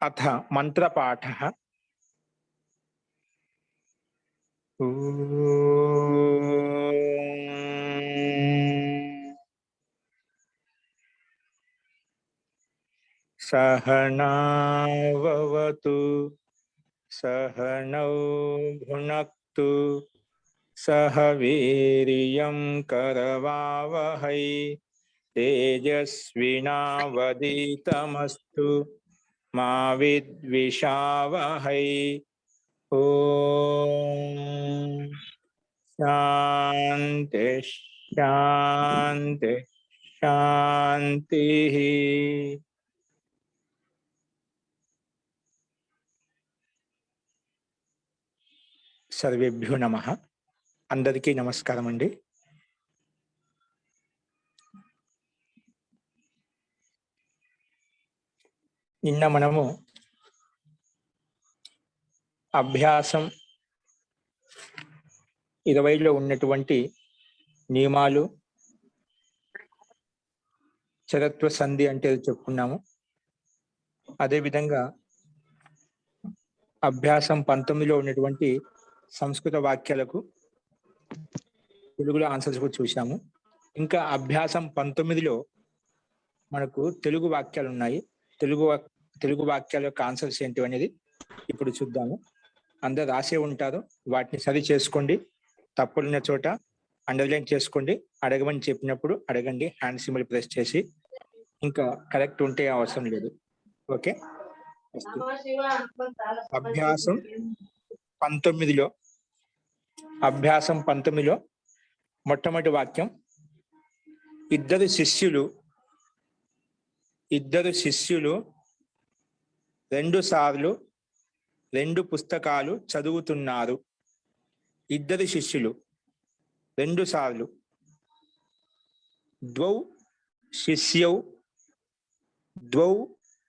अथ मंत्रपाठः। सहनाववतु सहनौ भुनक्तु सह वीर्यं करवावहै तेजस्विनावधीतमस्तु मा विद्विषावहै। ओम शांति शांति शांति। सर्वेभ्यो नमः। अंदरिकी नमस्कारम अंडी। నిన్న మనము అభ్యాసం 20లో ఉన్నటువంటి నియమాలు చరత్వ సంధి అంటే చెప్పుకున్నాము. అదే విధంగా అభ్యాసం 19లో ఉన్నటువంటి సంస్కృత వాక్యాలకు తెలుగులో ఆన్సర్స్ కూడా చూసాము. ఇంకా అభ్యాసం 19లో మనకు తెలుగు వాక్యాలు ఉన్నాయి. తెలుగు వాక్యాల యొక్క ఆన్సర్స్ ఏంటి అనేది ఇప్పుడు చూద్దాము. అందరూ రాసే ఉంటారు, వాటిని సరి చేసుకోండి. తప్పులున్న చోట అండర్లైన్ చేసుకోండి. అడగమని చెప్పినప్పుడు అడగండి, హ్యాండ్ సింబల్ ప్రెస్ చేసి. ఇంకా కరెక్ట్ ఉంటే అవసరం లేదు. ఓకే. అభ్యాసం 19లో మొట్టమొదటి వాక్యం, ఇద్దరు శిష్యులు 2 సార్లు 2 పుస్తకాలు చదువుతున్నారు. ఇద్దరు శిష్యులు 2 సార్లు. ద్వౌ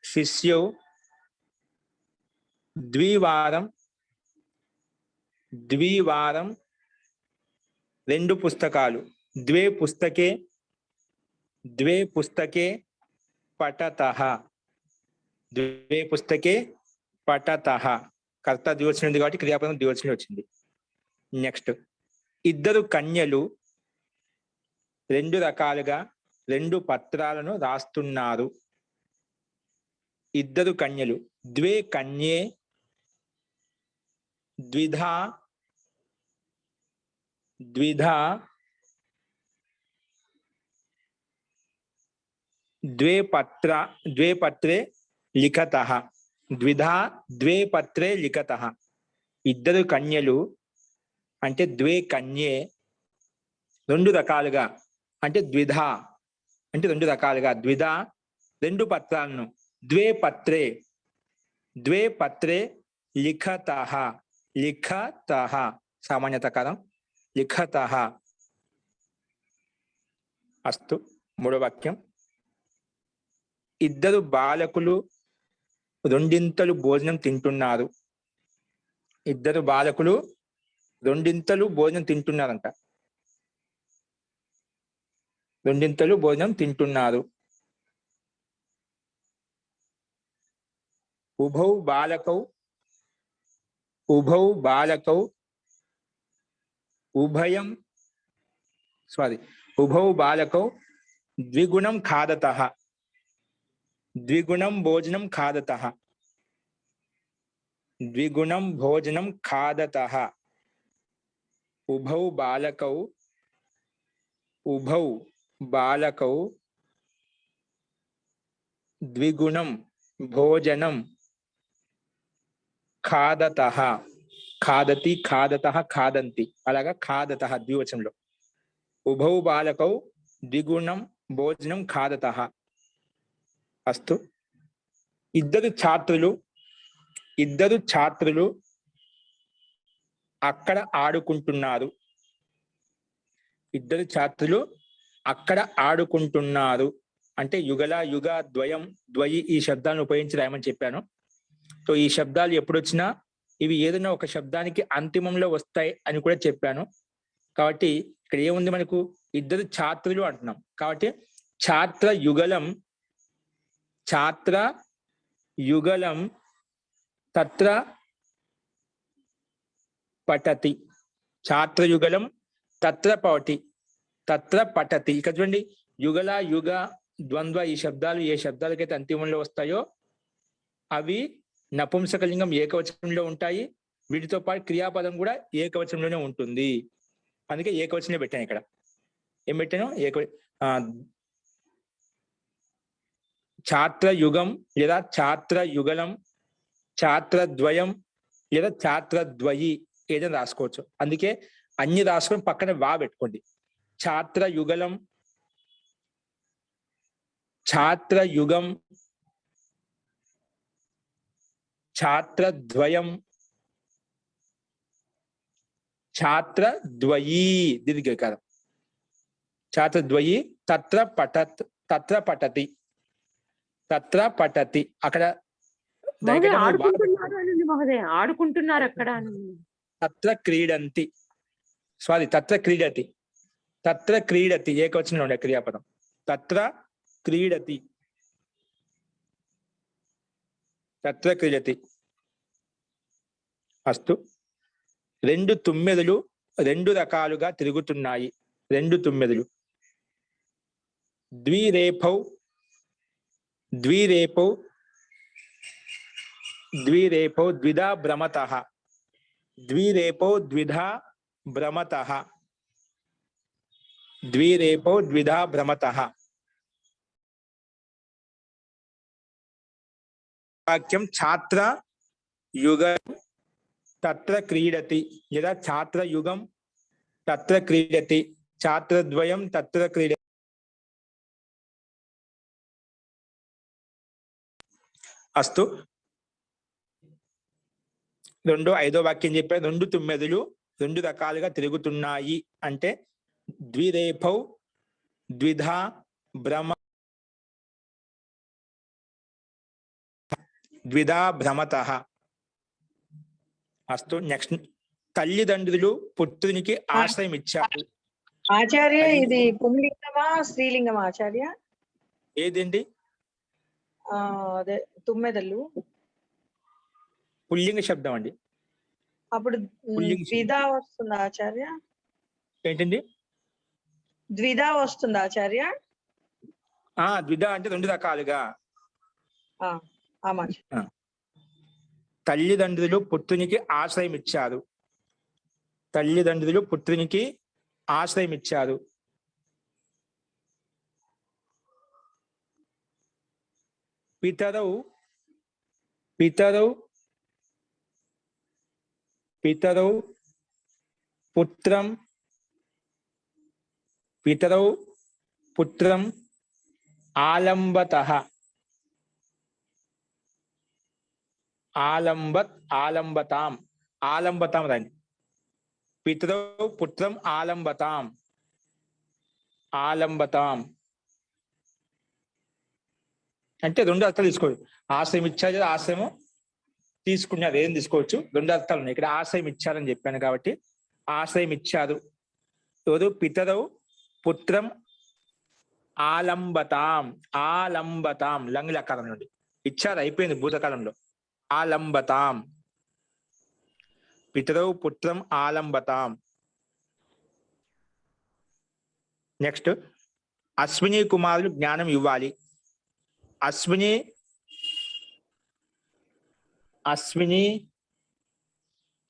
శిష్యౌ ద్వివారం 2 పుస్తకాలు. ద్వే పుస్తకే పఠతః. కర్త ద్వివచనం ఉంది కాబట్టి క్రియాపదం ద్వివచనం వచ్చింది. నెక్స్ట్, ఇద్దరు కన్యలు 2 రకాలుగా 2 పత్రాలను రాస్తున్నారు. ఇద్దరు కన్యలు. ద్వే కన్యే ద్విధా ద్వే పత్రే లిఖతః. ఇద్దరు కన్యలు అంటే ద్వే కన్యే 2 రకాలుగా అంటే ద్విధా అంటే 2 రకాలుగా. 2 పత్రాలను ద్వే పత్రే లిఖతః సామాన్యతకారం లిఖతః. అస్తు. మూడో వాక్యం, ఇద్దరు బాలకులు 2 భోజనం తింటున్నారు. ఇద్దరు బాలకులు 2 భోజనం తింటున్నారంట. 2 భోజనం తింటున్నారు. ఉభౌ బాలకౌ ద్విగుణం ఖాదతః. ద్విగుణం భోజనం ఖాదతః. ఉభౌ బాలకౌ ద్విగుణం భోజనం ఖాదతః. ఖాదతి, ఖాదతః, ఖాదంతి, అలాగా ఖాదతః ద్వివచనంలో. ఉభౌ బాలకౌ ద్విగుణం భోజనం ఖాదతః. అస్తు. ఇద్దరు ఛాత్రులు అక్కడ ఆడుకుంటున్నారు. ఇద్దరు ఛాత్రులు అక్కడ ఆడుకుంటున్నారు అంటే యుగ ద్వయి ఈ శబ్దాలను ఉపయోగించి రాయమని చెప్పాను. సో ఈ శబ్దాలు ఎప్పుడు వచ్చినా ఇవి ఏదైనా ఒక శబ్దానికి అంతిమంలో వస్తాయి అని కూడా చెప్పాను. కాబట్టి ఇక్కడ ఏముంది, మనకు ఇద్దరు ఛాత్రులు అంటున్నాం కాబట్టి ఛాత్ర యుగలం తత్ర పఠతి, ఛాత్రయుగలం తత్ర పఠతి, తత్ర పఠతి. ఇక్కడ చూడండి, యుగల యుగ ద్వంద్వ ఈ శబ్దాలు ఏ శబ్దాలకైతే అంతిమంలో వస్తాయో అవి నపుంసకలింగం ఏకవచనంలో ఉంటాయి. వీటితో పాటు క్రియాపదం కూడా ఏకవచనంలోనే ఉంటుంది. అందుకే ఏకవచనంలో పెట్టాను. ఇక్కడ ఏం పెట్టాను? ఛాత్రయుగం లేదా ఛాత్రయుగలం, ఛాత్రద్వయం లేదా ఛాత్రద్వయి ఏదైనా రాసుకోవచ్చు. అందుకే అన్ని రాసుకొని పక్కన వా పెట్టుకోండి. ఛాత్రయుగలం, ఛాత్రయుగం, ఛాత్రద్వయం, ఛాత్రద్వయీ దీర్ఘకారం, ఛాత్రద్వయీ, తత్ర పఠత్, తత్ర పఠతి, తత్ర పఠతి. అక్కడ ఆడుకుంటున్నారు అక్కడ. తత్ర క్రీడంతి, సారీ తత్ర క్రీడతి, తత్ర క్రీడతి ఏకవచనంలో ఉండే క్రియాపదం. తత్ర క్రీడతి, తత్ర క్రీడతి. అస్తు. రెండు తుమ్మెదలు రెండు రకాలుగా తిరుగుతున్నాయి. రెండు తుమ్మెదలు. ద్విరేపౌ, ద్విరేపౌ, ద్విరేపౌ ద్విధా భ్రమతః, ద్విరేపౌ ద్విధా భ్రమతః, ద్విరేపౌ ద్విధా భ్రమతః. వాక్యం ఛాత్ర యుగ తత్ర క్రీడతి లేదా ఛాత్రయుగం తత్ర క్రీడతి, ఛాత్రద్వయం తత్ర క్రీడతి. అస్తు. ఐదో వాక్యం చెప్పారు. రెండు తుమ్మెదలు రెండు రకాలుగా తిరుగుతున్నాయి అంటే ద్విరేపౌ ద్విధా భ్రమ, ద్విధా భ్రమతః. అస్తు. నెక్స్ట్, తల్లిదండ్రులు పుత్రునికి ఆశ్రయం ఇచ్చారు. ఆచార్య ఇది పుంలింగమా స్త్రీలింగమా ఆచార్య? ఏదండి? అదే తుమ్మెదలు పుల్లింగ శబ్దం అండి. అప్పుడు ద్విధా వస్తుందా ఆచార్య? ఏంటండి? ద్విధా వస్తుందా ఆచార్య? ద్విధ అంటే రెండు రకాలుగా. తల్లిదండ్రులు పుత్రునికి ఆశ్రయం ఇచ్చారు. తల్లిదండ్రులు పుత్రునికి ఆశ్రయం ఇచ్చారు. పితరౌ, పితరౌ, పితరౌ పుత్రం, పితరౌ పుత్రం ఆలంబతః, ఆలంబత్, ఆలంబతాం, ఆలంబతాం రండి. పితరౌ పుత్రం ఆలంబతాం, ఆలంబతాం అంటే రెండు అర్థాలు తీసుకోవచ్చు. ఆశ్రయం ఇచ్చారు, ఆశ్రయం తీసుకున్నారు, ఏం తీసుకోవచ్చు. రెండు అర్థాలు ఉన్నాయి. ఇక్కడ ఆశ్రయం ఇచ్చారని చెప్పాను కాబట్టి ఆశ్రయం ఇచ్చారు. ఎవరు? పితరౌ పుత్రం ఆలంబతాం, ఆలంబతాం లంగ్ లకారం నుండి ఇచ్చారు, అయిపోయింది భూతకాలంలో. ఆలంబతాం, పితరౌ పుత్రం ఆలంబతాం. నెక్స్ట్, అశ్విని కుమారులు జ్ఞానం ఇవ్వాలి. అశ్విని, అశ్విని,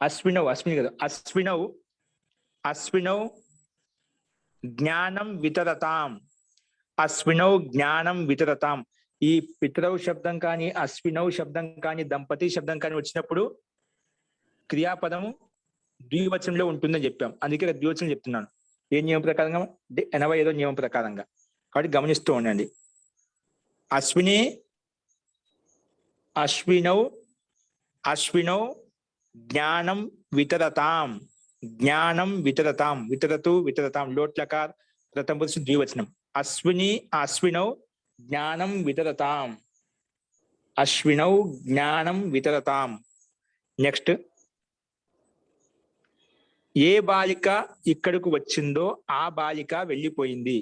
అశ్వినౌ, అశ్విని కదా, అశ్వినౌ, అశ్వినౌ జ్ఞానం వితరతాం, అశ్వినౌ జ్ఞానం వితరతాం. ఈ పితరౌ శబ్దం కానీ అశ్వినౌ శబ్దం కానీ దంపతి శబ్దం కానీ వచ్చినప్పుడు క్రియాపదము ద్వివచనంలో ఉంటుందని చెప్పాం. అందుకే ద్వివచనం చెప్తున్నాను. ఏ నియమం ప్రకారంగా? 85వ నియమం ప్రకారంగా. కాబట్టి గమనిస్తూ ఉండండి. అశ్విని, అశ్వినౌ, అశ్వినౌ జ్ఞానం వితరతాం, జ్ఞానం వితరతాం, వితరతు వితరతాం లోట్లకార్ ప్రథమ పురుష ద్వివచనం. అశ్విని, అశ్వినౌ జ్ఞానం వితరతాం, అశ్వినౌ జ్ఞానం వితరతాం. నెక్స్ట్, ఏ బాలిక ఇక్కడకు వచ్చిందో ఆ బాలిక వెళ్ళిపోయింది.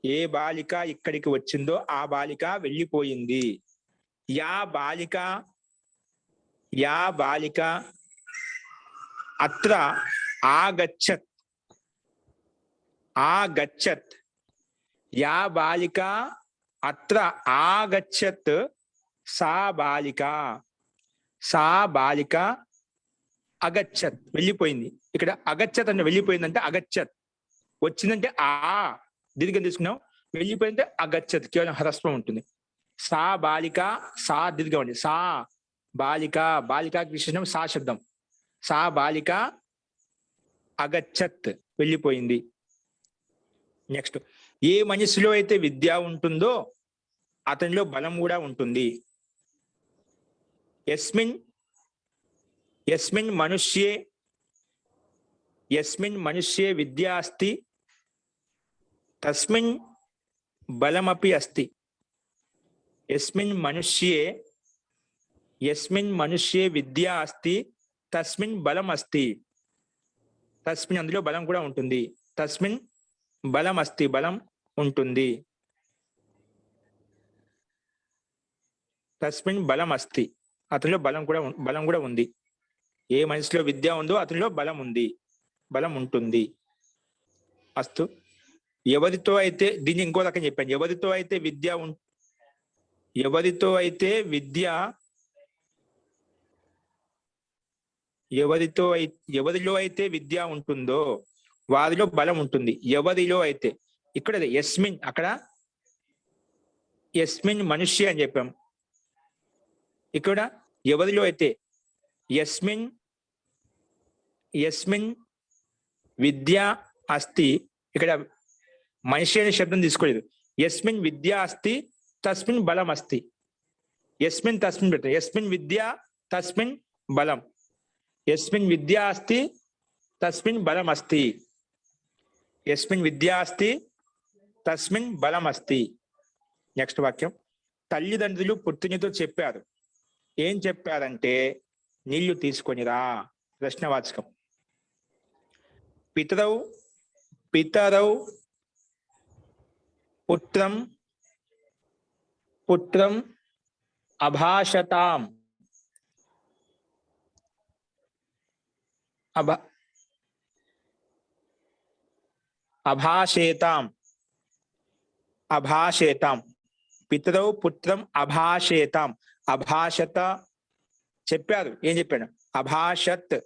ఏ బాలిక ఇక్కడికి వచ్చిందో ఆ బాలిక వెళ్ళిపోయింది. యా బాలిక యా బాలిక అత్ర ఆగచ్చత్ ఆగచ్చత్ యా బాలిక అత్ర ఆగచ్చత్ సా బాలిక అగచ్చత్ వెళ్ళిపోయింది. ఇక్కడ అగచ్చత్ అంటే వెళ్ళిపోయిందంటే అగచ్చత్, వచ్చిందంటే ఆ దీర్ఘం తీసుకున్నాం, వెళ్ళిపోయిందంటే అగచ్చత్ కేవలం హ్రస్వం ఉంటుంది. సా బాలిక, సా దీర్ఘం అండి, సా బాలిక, బాలికాకి విశేషణం సా శబ్దం. సా బాలిక అగచ్చత్ వెళ్ళిపోయింది. నెక్స్ట్, ఏ మనిషిలో అయితే విద్య ఉంటుందో అతనిలో బలం కూడా ఉంటుంది. యస్మిన్ మనుష్యే విద్యా అస్తి తస్మిన్ బలమపి అస్తి. యస్మిన్ మనుష్యే విద్యా అస్తి తస్మిన్ బలం అస్తి. తస్మిన్ అందులో బలం కూడా ఉంటుంది. తస్మిన్ బలం అస్తి బలం ఉంటుంది. తస్మిన్ బలం అస్తి అతనిలో బలం కూడా ఉంది. ఏ మనిషిలో విద్య ఉందో అతనిలో బలం ఉంది, బలం ఉంటుంది. అస్తు. ఎవరితో అయితే, దీన్ని ఇంకో రకం చెప్పాను, ఎవరిలో అయితే విద్య ఉంటుందో వారిలో బలం ఉంటుంది. ఎవరిలో అయితే, ఇక్కడ యస్మిన్, అక్కడ యస్మిన్ మనుష్య అని చెప్పాం. ఇక్కడ ఎవరిలో అయితే యస్మిన్ విద్య అస్తి, ఇక్కడ మనిషి అనే శబ్దం తీసుకోలేదు. యస్మిన్ విద్య అస్తి తస్మిన్ బలం అస్తి. యస్మిన్ తస్మిన్ పెట్టారు. యస్మిన్ విద్య తస్మిన్ బలం. యస్మిన్ విద్య అస్తి తస్మిన్ బలం అస్తి. యస్మిన్ విద్య అస్తి తస్మిన్ బలం అస్తి. నెక్స్ట్ వాక్యం, తల్లిదండ్రులు పుత్రునితో చెప్పారు. ఏం చెప్పారంటే నీళ్లు తీసుకొనిరా. ప్రశ్నవాచకం. పితరౌ పుత్రం అభాషతాం అభాషేతాం. పితరౌ పుత్రం అభాషేతాం. అభాషత చెప్పారు. ఏం చెప్పాడు? అభాషత్,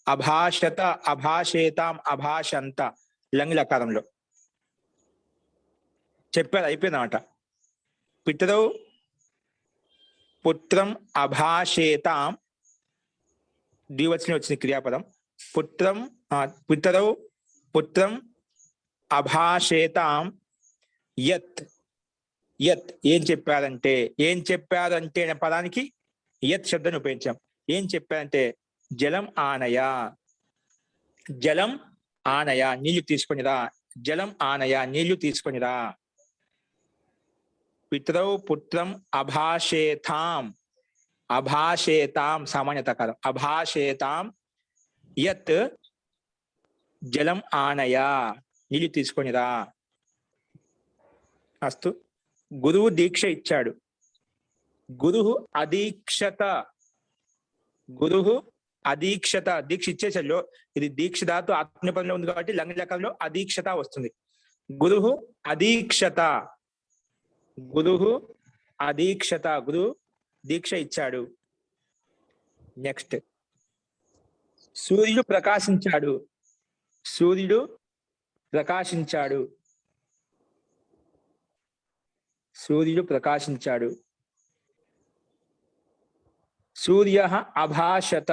అభాషత, అభాషేతాం, అభాషంత లంగ్ లకారంలో చెప్పారు. అయిపోయిందన్నమాట. పితరౌ పుత్రం అభాషేతాం, ద్వివచనం వచ్చింది క్రియాపదం. పితరౌ పుత్రం అభాషేతాం యత్. ఏం చెప్పారంటే అనే పదానికి యత్ శబ్దాన్ని ఉపయోగించాం. ఏం చెప్పారంటే జలం ఆనయ నీళ్లు తీసుకొనిరా. జలం ఆనయ నీళ్లు తీసుకొనిరా. పితరౌ పుత్రం అభాషేతాం సామాన్యతకారం. అభాషేతాం యత్ జలం ఆనయ నీళ్లు తీసుకొనిరా. అస్తు. గురువు దీక్ష ఇచ్చాడు. అదీక్షత దీక్ష ఇచ్చేసరిలో ఇది దీక్ష ధాతు ఆత్మపదంలో ఉంది కాబట్టి లంగ్ లకారంలో అదీక్షత వస్తుంది. గురువు అదీక్షత, గురువు దీక్ష ఇచ్చాడు. నెక్స్ట్, సూర్యుడు ప్రకాశించాడు. సూర్యః అభాషత.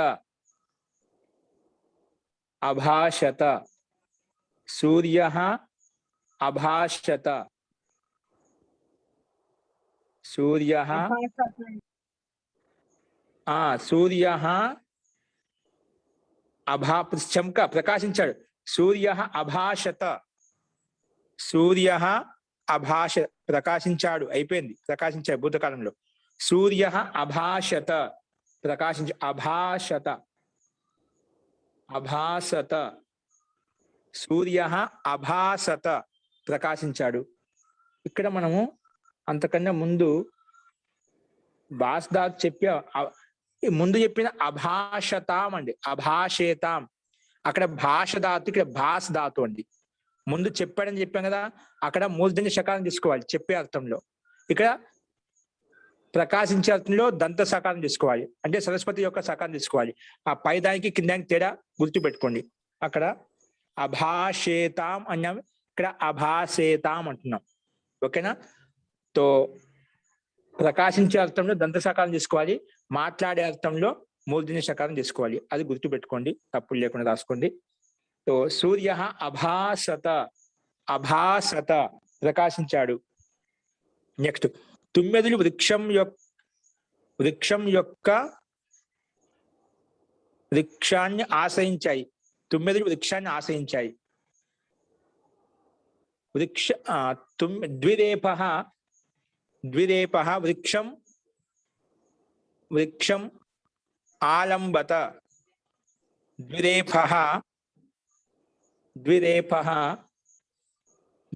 సూర్యః అభాషత. చంక ప్రకాశించాడు. సూర్యః అభాషత. ప్రకాశించాడు. అయిపోయింది. ప్రకాశించాడు భూతకాలంలో. సూర్యః అభాషత అభాసత. సూర్యః అభాసత ప్రకాశించాడు. ఇక్కడ మనము అంతకన్నా ముందు బాస్దాత్ చెప్పి ఈ ముందు చెప్పిన అభాషతాం అండి, అభాషేతాం, అక్కడ భాష ధాతు, ఇక్కడ భాష ధాతు అండి. ముందు చెప్పాడని చెప్పాం కదా, అక్కడ మూర్ధన్య శకారం తీసుకోవాలి చెప్పే అర్థంలో, ఇక్కడ ప్రకాశించే అర్థంలో దంత సకారం తీసుకోవాలి, అంటే సరస్వతి యొక్క సకారం తీసుకోవాలి. ఆ పై దానికి కిందానికి తేడా గుర్తు పెట్టుకోండి. అక్కడ అభాషేతాం అన్నాం, ఇక్కడ అభాసేతాం అంటున్నాం. ఓకేనా? తో ప్రకాశించే అర్థంలో దంత సకారం తీసుకోవాలి, మాట్లాడే అర్థంలో మూర్ధన్య సకారం తీసుకోవాలి. అది గుర్తు పెట్టుకోండి, తప్పులు లేకుండా రాసుకోండి. తో సూర్య అభాసత, అభాసత ప్రకాశించాడు. నెక్స్ట్ తుమ్మెదులు వృక్షాన్ని ఆశ్రయించాయి. తుమ్మెదులు వృక్షాన్ని ఆశ్రయించాయి. ద్విరేపః వృక్షం ఆలంబత. ద్విరేపః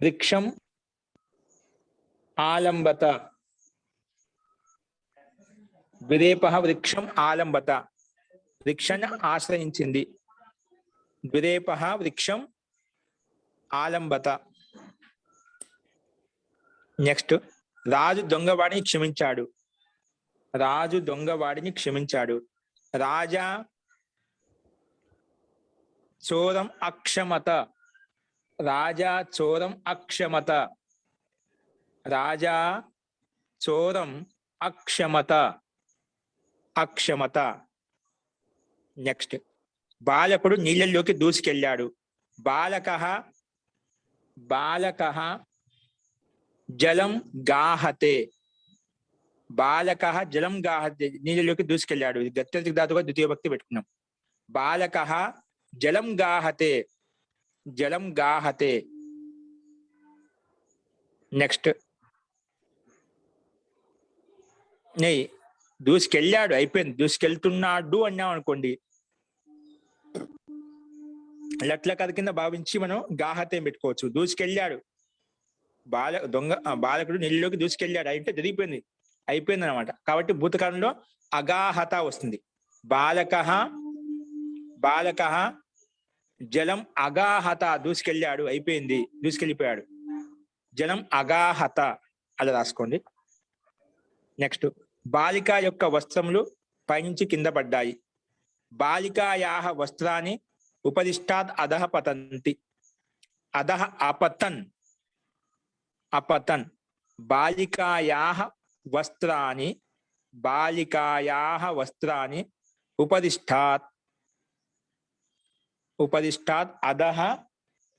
వృక్షం ఆలంబత. ద్విరేపః వృక్షం ఆలంబత, వృక్షాన్ని ఆశ్రయించింది. ద్విరేపః వృక్షం ఆలంబత. నెక్స్ట్ రాజు దొంగవాడిని క్షమించాడు. రాజు దొంగవాడిని క్షమించాడు. రాజా చోరం అక్షమత. రాజా చోరం అక్షమత. రాజా చోరం అక్షమత, అక్షమత. నెక్స్ట్ బాలకుడు నీళ్ళలోకి దూసుకెళ్ళాడు. బాలకః జలం గాహతే. బాలకః జలం గాహతే, నీళ్ళలోకి దూసుకెళ్ళాడు. ఇది గత్యంతర ధాతుగా ద్వితీయ భక్తి పెట్టుకున్నాం. బాలకః జలం గాహతే, జలం గాహతే. నెక్స్ట్ దూసుకెళ్ళాడు అయిపోయింది. దూసుకెళ్తున్నాడు అన్నాం అనుకోండి, లట్ల కథ కింద భావించి మనం గాహతే పెట్టుకోవచ్చు. దూసుకెళ్ళాడు, బాలకుడు నీళ్ళలోకి దూసుకెళ్ళాడు అంటే జరిగిపోయింది, అయిపోయింది అనమాట. కాబట్టి భూతకాలంలో అగాహత వస్తుంది. బాలకః జలం అగాహత, దూసుకెళ్ళాడు అయిపోయింది, దూసుకెళ్ళిపోయాడు. జలం అగాహత అలా రాసుకోండి. నెక్స్ట్ బాలిక యొక్క వస్త్రములు పైనుంచి కింద పడ్డాయి. బాలికాయాః వస్త్రాన్ని ఉపదిష్టాత్ అధః పతంతి. అధః అపతన్, అపతన్. బాలికాయాః వస్త్రాన్ని ఉపదిష్టాత్ అధః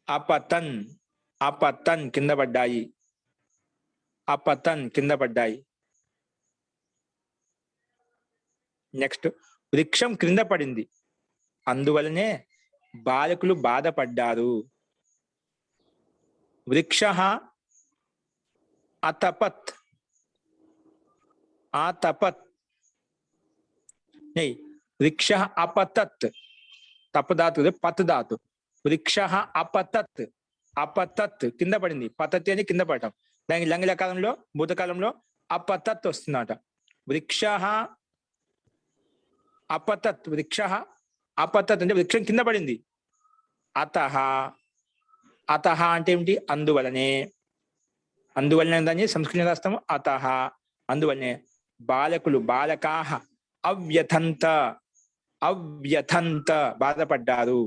అపతన్, అపతన్ కింద పడ్డాయి. అపతన్ కింద పడ్డాయి. నెక్స్ట్ వృక్షం క్రింద పడింది, అందువలనే బాలకులు బాధపడ్డారు. వృక్షః అతపత్, ఆతపత్. వృక్షః అపతత్, తపధాతు పత్ ధాతు. వృక్షః అపతత్, అపతత్ కింద పడింది. పతతి అని కింద పడటం. దానికి లంఘల కాలంలో భూతకాలంలో అపతత్ వస్తుందట. వృక్షః అపతత్, వృక్షః అపతత్ అంటే వృక్షం కింద పడింది. అతః, అతః అంటే ఏమిటి? అందువలనే. అందువలనే దాన్ని సంస్కృతం రాస్తాము అతః, అందువలనే. బాలకులు బాలకాః అవ్యథంత, అవ్యథంత బాధపడ్డారు.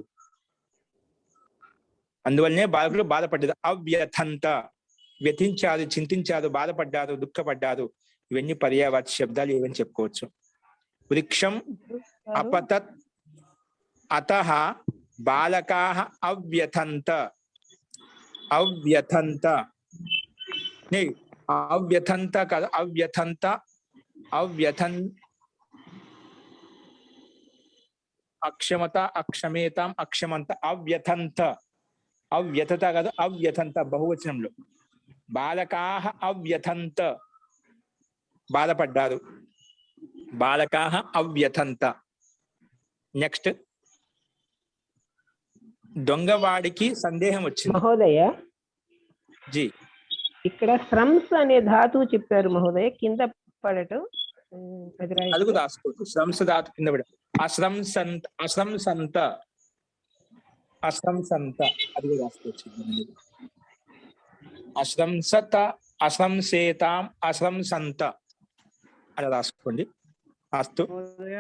అందువల్లనే బాలకులు బాధపడ్డారు. అవ్యథంత వ్యథించారు, చింతించారు, బాధపడ్డారు, దుఃఖపడ్డారు. ఇవన్నీ పర్యాయవాచి శబ్దాలు ఏవని చెప్పుకోవచ్చు. వృక్షం అపతత్ అతః బాలకాః అవ్యథంత, అవ్యథంత. అవ్యథంత కాదు, అవ్యథంత, అవ్యథన్. అక్షమత, అక్షమేతాం, అక్షమంత, అవ్యథంత. అవ్యథత కాదు, అవ్యథంత బహువచనంలో. బాలకాః అవ్యథంత బాధపడ్డారు. బాలకాః అవ్యథంత. నెక్స్ట్ దొంగవాడికి సందేహం వచ్చింది. మహోదయ జీ ఇక్కడ స్రమ్స్ అనే ధాతువు చెప్పారు మహోదయ, కింద పడటం. అదుగు రాసుకోవచ్చు. శ్రంస ధాతు కింద పడి అశ్రంసంత అశ్రంసంత అశ్రంసంత అదుగు రాసుకోవచ్చు. అశ్రంసత అశ్రంసేతాం అశ్రంసంత అలా రాసుకోండి. అస్తు.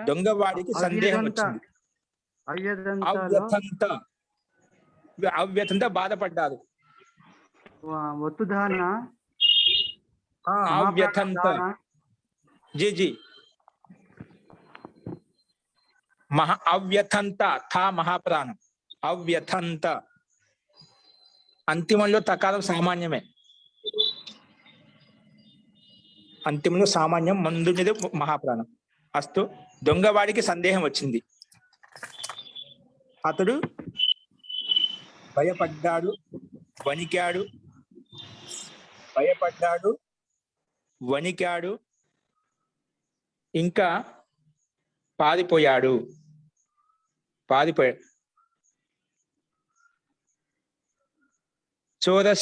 దొంగవాడికి సందేహం వచ్చింది. అవ్యథంత అవ్యథంత బాధపడ్డారు. అవ్యథంత జీ అవ్యథంత థా మహాప్రాణం. అవ్యథంత అంతిమంలో తకారం సామాన్యమే. అంతిమంలో సామాన్యం, ముందున్నది మహాప్రాణం. అస్తు. దొంగవాడికి సందేహం వచ్చింది. అతడు భయపడ్డాడు, వణికాడు. భయపడ్డాడు, వణికాడు, ఇంకా పారిపోయాడు. చోరః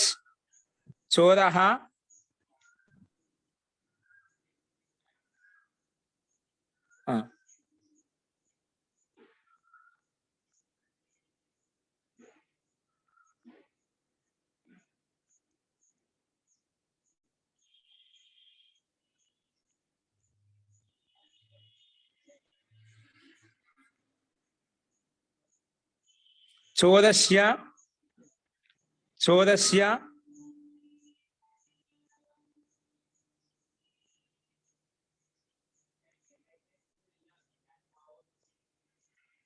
చోరస్య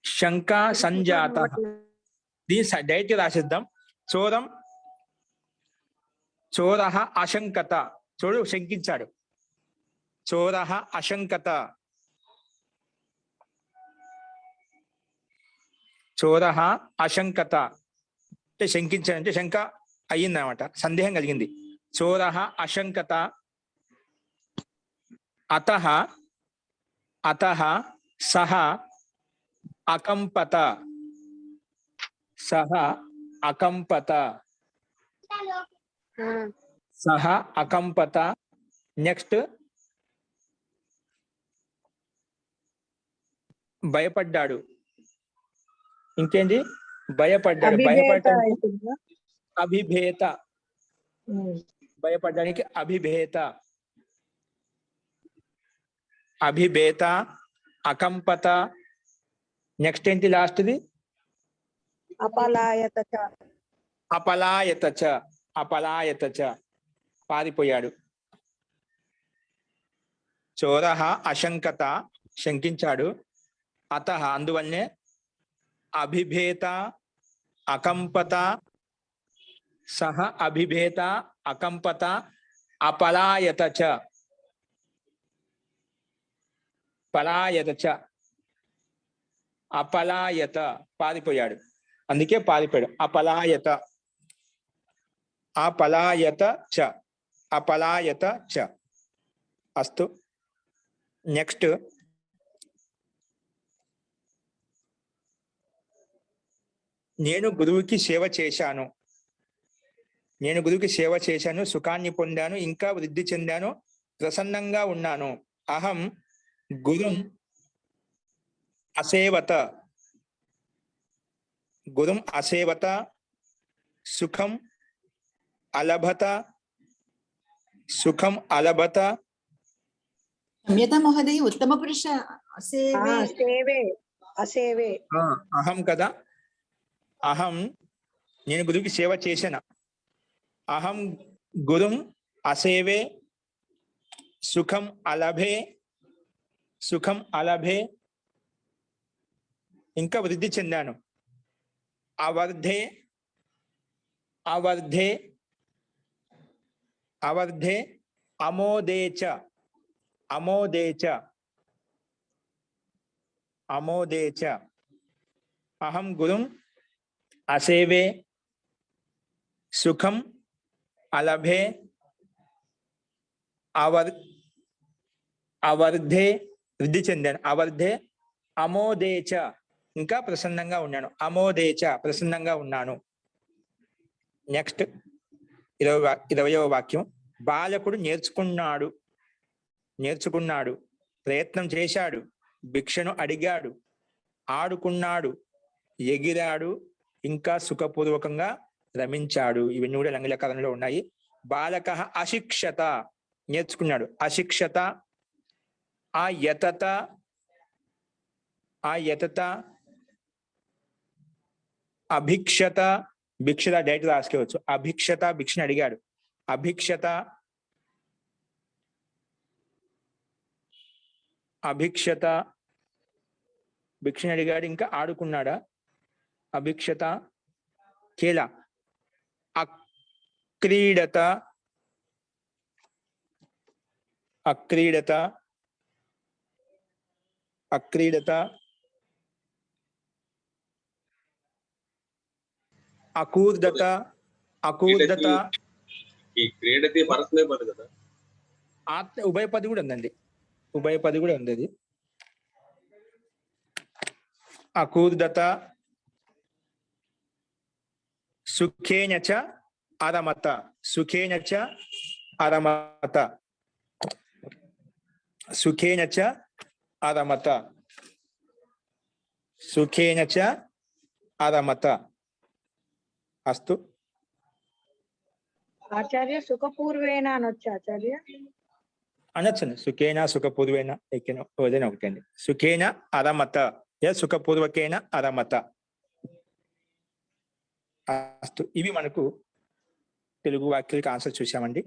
శంకా సంజాత. దీని డైరెక్ట్ రాసిద్దాం. చోరః అశంకత. చూడు, శంకించాడు. చోరః అశంకత. చోరః అశంకత అంటే శంకించాడంటే శంక అయ్యిందనమాట, సందేహం కలిగింది. చోరః అశంకత. అతః సహ అకంపత. నెక్స్ట్ భయపడ్డాడు. ఇంకేంటి? భయపడ్డాడు. అభిభేత. భయపడ్డానికి అభిభేత, అకంపత. నెక్స్ట్ ఏంటి? లాస్ట్ది అపలాయత. పారిపోయాడు. చోరః అశంకత, శంకించాడు. అతః, అందువల్లనే. అభిభేత, అకంపత, సహ అభిభేత, అకంపత, అపలాయత. అపలాయత, పారిపోయాడు. అందుకే పారిపోయాడు. అపలాయత చ. అస్తు. నెక్స్ట్ నేను గురువుకి సేవ చేశాను, సుఖాన్ని పొందాను, ఇంకా వృద్ధి చెందాను, ప్రసన్నంగా ఉన్నాను. అహం గురుం అసేవత సుఖం అలభత. क्षम्यता महोदय, उत्तम पुरुष అసేవే. అహం కదా, నేను గురువుకి సేవ చేశాను. అహం గురుం అసేవే సుఖం అలభే, ఇంకా వృద్ధి చెందాను. అవర్ధే అమోదేచ. అహం గురుం అసేవే సుఖం అలభే అవర్ధే, వృద్ధి చెందాను. అవర్ధే అమోదేచ, ఇంకా ప్రసన్నంగా ఉన్నాను. అమోదేచ, ప్రసన్నంగా ఉన్నాను. నెక్స్ట్ 20వ వాక్యం. బాలకుడు నేర్చుకున్నాడు. ప్రయత్నం చేశాడు, భిక్షను అడిగాడు, ఆడుకున్నాడు, ఎగిరాడు, ఇంకా సుఖపూర్వకంగా రమించాడు. ఇవన్నీ కూడా లంఘ్యకరణలో ఉన్నాయి. బాలక అశిక్షత, నేర్చుకున్నాడు. అశిక్షత, ఆయతత, అభిక్షత, భిక్షత డైరెక్ట్ రాసుకోవచ్చు. అభిక్షత, భిక్షను అడిగాడు. అభిక్షత, భిక్షను అడిగాడు, ఇంకా ఆడుకున్నాడా. అభిక్షత, కేల, అక్రీడత, అకూర్దత, ఈ క్రీడతి పరస్మే పది కదా, ఉభయపది కూడా ఉందండి. ఉభయపది కూడా ఉంది అది. అకూర్దత, సుఖేన చ అరమత, సుఖేన చ అరమత, సుఖేన చ అరమత, సుఖేన చ అరమత. అస్తు. ఆచార్య సుఖపూర్వేణ అనొచ్చు ఆచార్య. అనొచ్చండి. సుఖేన, సుఖపూర్వేణ, ఏదైనా ఒకటి అండి. సుఖేన అరమత, సుఖపూర్వకేన అరమత. అస్తు. ఇవి మనకు తెలుగు వాక్యాలకు ఆన్సర్ చూసామండి.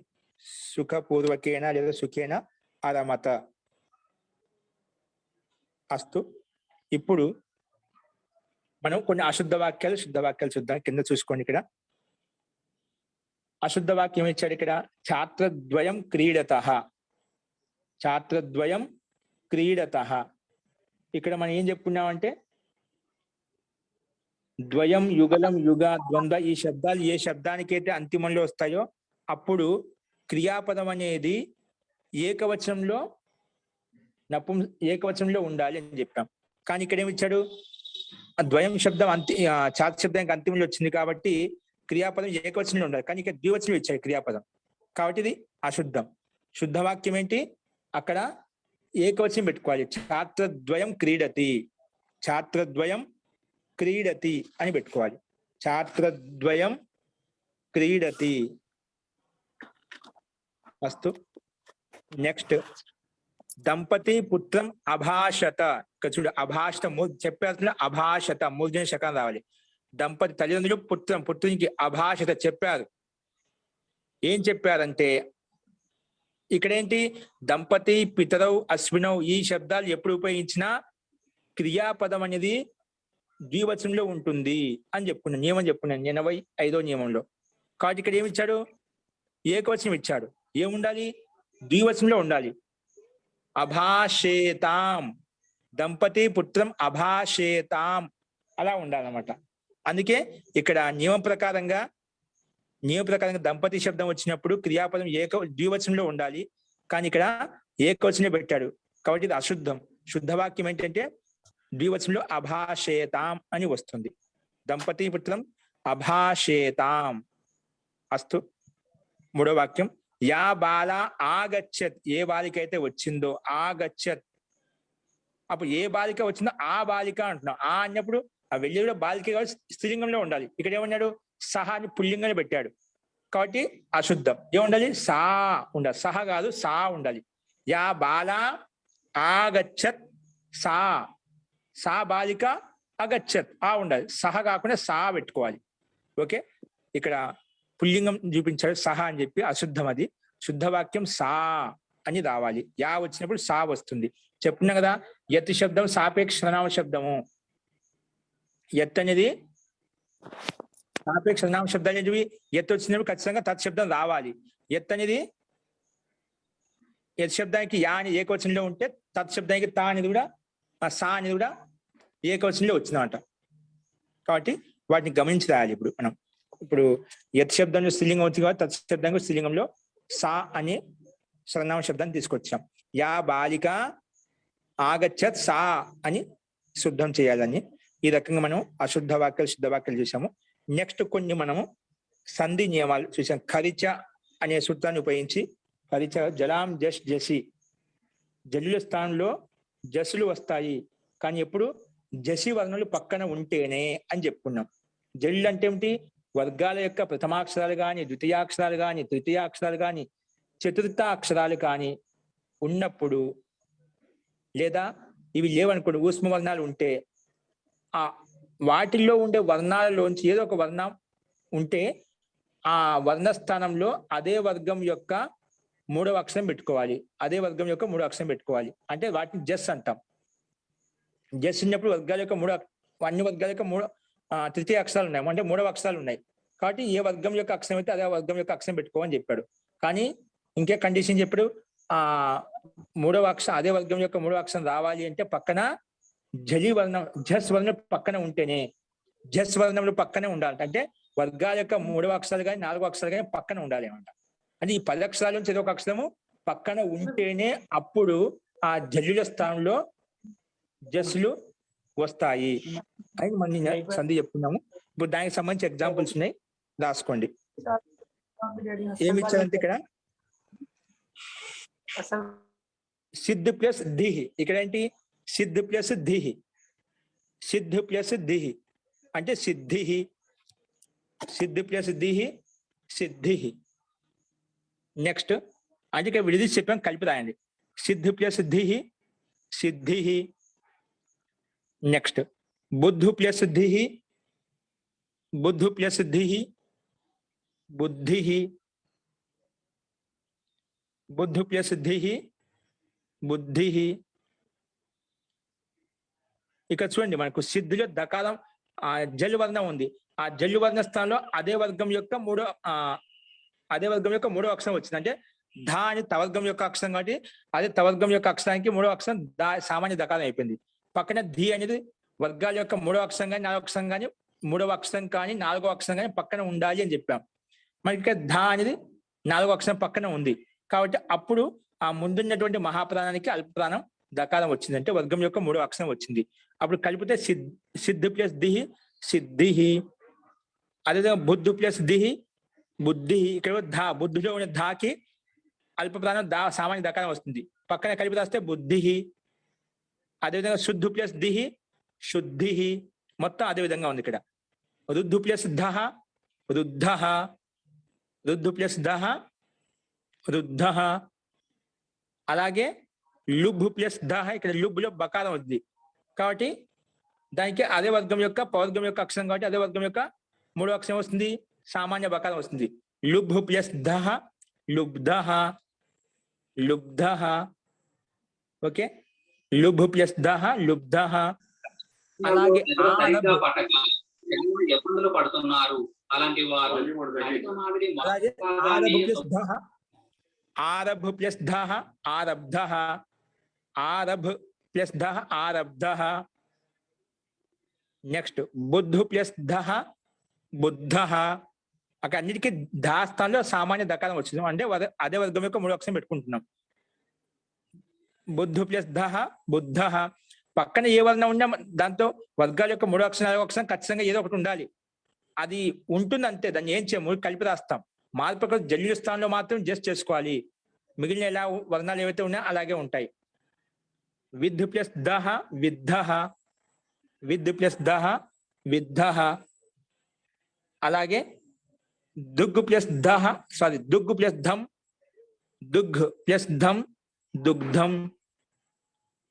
సుఖపూర్వకేన లేదా సుఖేన అరమత. అస్తు. ఇప్పుడు మనం కొన్ని అశుద్ధ వాక్యాలు, శుద్ధ వాక్యాలు చూద్దాం. కింద చూసుకోండి. ఇక్కడ అశుద్ధ వాక్యం ఇచ్చాడు. ఇక్కడ ఛాత్రద్వయం క్రీడతః, ఛాత్రద్వయం క్రీడతః. ఇక్కడ మనం ఏం చెప్పుకున్నామంటే ద్వయం, యుగలం, యుగ, ద్వంద్వ, ఈ శబ్దాలు ఏ శబ్దానికైతే అంతిమంలో వస్తాయో అప్పుడు క్రియాపదం అనేది ఏకవచనంలో ఏకవచనంలో ఉండాలి అని చెప్పాం. కానీ ఇక్కడ ఏమిచ్చాడు, ద్వయం శబ్దం ఛాత్ శబ్దానికి అంతిమంలో వచ్చింది కాబట్టి క్రియాపదం ఏకవచనంలో ఉండాలి. కానీ ఇక్కడ ద్వివచనంలో ఇచ్చాడు క్రియాపదం, కాబట్టి ఇది అశుద్ధం. శుద్ధ వాక్యం ఏంటి, అక్కడ ఏకవచనం పెట్టుకోవాలి. ఛాత్రద్వయం క్రీడతి, ఛాత్రద్వయం క్రీడతి అని పెట్టుకోవాలి. ఛాత్రద్వయం క్రీడతి. అస్తు. నెక్స్ట్, దంపతి పుత్రం అభాషత. ఇక్కడ చూడు, అభాషత చెప్పాల్సిన అభాషత మూర్ధన్య శకం రావాలి. దంపతి తల్లిదండ్రులు పుత్రునికి అభాషత చెప్పారు. ఏం చెప్పారంటే ఇక్కడేంటి, దంపతి, పితరౌ, అశ్వినౌ ఈ శబ్దాలు ఎప్పుడు ఉపయోగించినా క్రియాపదం అనేది ద్వివచనంలో ఉంటుంది అని చెప్పుకున్నాను. నియమం చెప్పుకున్నాను 85వ నియమంలో. కాబట్టి ఇక్కడ ఏమి ఇచ్చాడు, ఏకవచనం ఇచ్చాడు. ఏముండాలి, ద్వివచనంలో ఉండాలి. అభాషేతాం, దంపతి పుత్రం అభాషేతాం అలా ఉండాలన్నమాట. అందుకే ఇక్కడ నియమ ప్రకారంగా దంపతి శబ్దం వచ్చినప్పుడు క్రియాపదం ద్వివచనంలో ఉండాలి. కానీ ఇక్కడ ఏకవచనం పెట్టాడు కాబట్టి ఇది అశుద్ధం. శుద్ధ వాక్యం ఏంటంటే ద్వివచనంలో అభాషేతాం అని వస్తుంది. దంపతి పుత్రం అభాషేతాం. అస్తు. మూడో వాక్యం, యా బాల ఆగచ్చత్, ఏ బాలిక అయితే వచ్చిందో, ఆగచ్చత్. అప్పుడు ఏ బాలిక వచ్చిందో ఆ బాలిక అంటున్నాం. ఆ అన్నప్పుడు ఆ వెళ్ళి కూడా బాలిక కాబట్టి స్త్రీలింగంలో ఉండాలి. ఇక్కడ ఏమన్నాడు, సహ అని పుల్లింగాన్ని పెట్టాడు కాబట్టి అశుద్ధం. ఏముండాలి, సా ఉండాలి. సహ కాదు, సా ఉండాలి. యా బాల ఆగచ్చత్, సా బాలిక అగచ్చత్, ఆ ఉండాలి. సహ కాకుండా సా పెట్టుకోవాలి. ఓకే, ఇక్కడ పుల్లింగం చూపించాడు సహ అని చెప్పి, అశుద్ధం అది. శుద్ధ వాక్యం సా అని రావాలి. యా వచ్చినప్పుడు సా వస్తుంది. చెప్పుకున్నాం కదా, యత్ శబ్దం సాపేక్ష సర్వనామ శబ్దము. యత్ అనేది సాపేక్ష సర్వనామ శబ్దాలు అనేవి యత్ వచ్చినప్పుడు ఖచ్చితంగా తత్ శబ్దం రావాలి. యత్ అనేది యత్ శబ్దానికి యా అని ఏకవచనంలో ఉంటే తత్ శబ్దానికి తా అనేది కూడా సా అనేది కూడా ఏకవచనంలో వచ్చిందన్నమాట. కాబట్టి వాటిని గమనించి రాయాలి. ఇప్పుడు యత్ శబ్దంలో స్త్రీలింగం వచ్చింది కాబట్టి తత్ శబ్దంగా స్త్రీలింగంలో సా అనే సర్వనామ శబ్దాన్ని తీసుకొచ్చాం. యా బాలిక ఆగచ్చత్ సా అని శుద్ధం చేయాలని. ఈ రకంగా మనం అశుద్ధ వాక్యాలు, శుద్ధ వాక్యాలు చూసాము. నెక్స్ట్ కొన్ని మనము సంధి నియమాలు చూసాం. ఖరిచ అనే సూత్రాన్ని ఉపయోగించి, ఖరిచ జలాం జష్ జసి, జల్లుల స్థానంలో జస్సులు వస్తాయి. కానీ ఎప్పుడు జసి వర్ణాలు పక్కన ఉంటేనే అని చెప్పుకున్నాం. జల్లులు అంటే ఏమిటి? వర్గాల యొక్క ప్రథమాక్షరాలు కానీ, ద్వితీయాక్షరాలు కానీ, తృతీయాక్షరాలు కానీ, చతుర్థ అక్షరాలు కానీ ఉన్నప్పుడు, లేదా ఇవి లేవనుకోండి, ఊష్మ వర్ణాలు ఉంటే, ఆ వాటిల్లో ఉండే వర్ణాలలోంచి ఏదో ఒక వర్ణం ఉంటే ఆ వర్ణ స్థానంలో అదే వర్గం యొక్క మూడవ అక్షరం పెట్టుకోవాలి. అదే వర్గం యొక్క మూడో అక్షరం పెట్టుకోవాలి. అంటే వాటిని జస్ అంటాం. జస్ ఉన్నప్పుడు వర్గాల యొక్క అన్ని వర్గాల యొక్క తృతీయ అక్షరాలు ఉన్నాయి, అంటే మూడవ అక్షరాలు ఉన్నాయి. కాబట్టి ఏ వర్గం యొక్క అక్షరం అయితే అదే వర్గం యొక్క అక్షరం పెట్టుకోమని చెప్పాడు. కానీ ఇంకే కండిషన్ చెప్పాడు, మూడవ అక్షరం అదే వర్గం యొక్క మూడవ అక్షరం రావాలి అంటే పక్కన జలి వర్ణం, జస్ వర్ణం పక్కన ఉంటేనే, జస్ వర్ణంలో పక్కనే ఉండాలి. అంటే వర్గాల యొక్క మూడవ అక్షరాలు కానీ నాలుగో అక్షరాలు కానీ పక్కన ఉండాలి అన్నమాట. అంటే ఈ 10 అక్షరాల నుంచి ఏదో ఒక అక్షరము పక్కన ఉంటేనే అప్పుడు ఆ జల్లుల స్థానంలో జస్సులు వస్తాయి అని మనం సంధి చెప్పుకున్నాము. ఇప్పుడు దానికి సంబంధించి ఎగ్జాంపుల్స్ ఉన్నాయి, రాసుకోండి. ఏమి ఇచ్చారంటే ఇక్కడ సిద్ధ్ ప్లస్ దిహి. ఇక్కడ ఏంటి? సిద్ధ్ ప్లస్ దిహి. సిద్ధ్ ప్లస్ దిహి అంటే సిద్ధిహి. సిద్ధ్ ప్లస్ దిహి సిద్ధిహి. నెక్స్ట్ అంటే ఇక్కడ విడిది చెప్పాం, కలిపి రాయండి. సిద్ధ్ ప్లస్ దిహి సిద్ధిహి. నెక్స్ట్ బుద్ధు ప్లస్ దిహి బుద్ధు ప్లస్ దిహి బుద్ధిహి. బుద్ధు ప్లస్ దిహి బుద్ధిహి. ఇక్కడ చూడండి, మనకు సిద్ధిలో దకారం జల్లు వర్ణం ఉంది. ఆ జల్లు వర్ణ స్థానంలో అదే వర్గం యొక్క మూడో అక్షరం వచ్చింది. అంటే ధా అని తవర్గం యొక్క అక్షరం, కాబట్టి అదే తవర్గం యొక్క అక్షరానికి మూడో అక్షరం దా సామాన్య దకారం అయిపోయింది. పక్కన ధి అనేది వర్గాల యొక్క మూడో అక్షరం కానీ నాలుగో అక్షరం కానీ మూడవ అక్షరం కానీ నాలుగో అక్షరం కానీ పక్కన ఉండాలి అని చెప్పాం. మనకి ఇక్కడ ధా అనేది నాలుగో అక్షరం పక్కన ఉంది. కాబట్టి అప్పుడు ఆ ముందున్నటువంటి మహాప్రాణానికి అల్పప్రాణం దకారం వచ్చింది, అంటే వర్గం యొక్క మూడో అక్షరం వచ్చింది. అప్పుడు కలిపితే సిద్ధి ప్లస్ దిహి సిద్ధిహి. అదేవిధంగా బుద్ధు ప్లస్ దిహి బుద్ధిహి. ఇక్కడ ధా, బుద్ధిలో ఉన్న ధాకి అల్పప్రాణం దా సామాన్య దకారం వస్తుంది, పక్కన కలిపి రాస్తే బుద్ధిహి. అదేవిధంగా శుద్ధు ప్లస్ దిహి శుద్ధిహి. మొత్తం అదే విధంగా ఉంది ఇక్కడ. రుద్ధు ప్లస్ దహ రుద్ధః. రుద్ధు ప్లస్ దహ రుద్ధః. అలాగే లుబ్బు ప్లస్ దహ. ఇక్కడ లుబ్బులో బకారం ఉంది, కాబట్టి దానికి అదే వర్గం యొక్క పవర్గం యొక్క అక్షరం, కాబట్టి అదే వర్గం యొక్క మూడో అక్షరం వస్తుంది, సామాన్య బకారం వస్తుంది. లుబ్బు ప్లస్ దహ లుబ్ధః లుబ్ధః. ఓకే, లుబ్బు ప్లస్ దహ లుబ్ధః. అలాగే ఎప్పుడు పడుతున్నారు అలాంటి వారు. అలాగే ఆరభ ప్లస్ దహ ఆరభ ప్లస్ దహ ఆరబ్ధః. ఆరభ ప్లస్ దహ ఆరబ్ధః. నెక్స్ట్ బుద్ధు ప్లస్ దహ బుద్ధః. అక్కడ అన్నిటికీ ధా స్థానంలో సామాన్య దకారం వచ్చింది, అంటే అదే వర్గం యొక్క మూడో అక్షరం పెట్టుకుంటున్నాం. బుద్ధు ప్లస్ దహ బుద్ధః. పక్కన ఏ వర్ణం ఉన్నా దాంతో వర్గాల యొక్క మూడో అక్షరం నాలుగో అక్షరం ఖచ్చితంగా ఏదో ఒకటి ఉండాలి. అది ఉంటుంది అంతే, దాన్ని ఏం చేయము, కలిపి రాస్తాం. మార్పు జల్లు స్థానంలో మాత్రం జస్ట్ చేసుకోవాలి, మిగిలిన ఎలా వర్ణాలు ఏవైతే ఉన్నాయో అలాగే ఉంటాయి. విద్ ప్లస్ దహ విద్ధః. విద్ ప్లస్ దహ విద్ధః. అలాగే దుగ్గు ప్లస్ దహ దుగ్గు ప్లస్ ధం దుగ్ ప్లస్ ధం దుగ్ధం.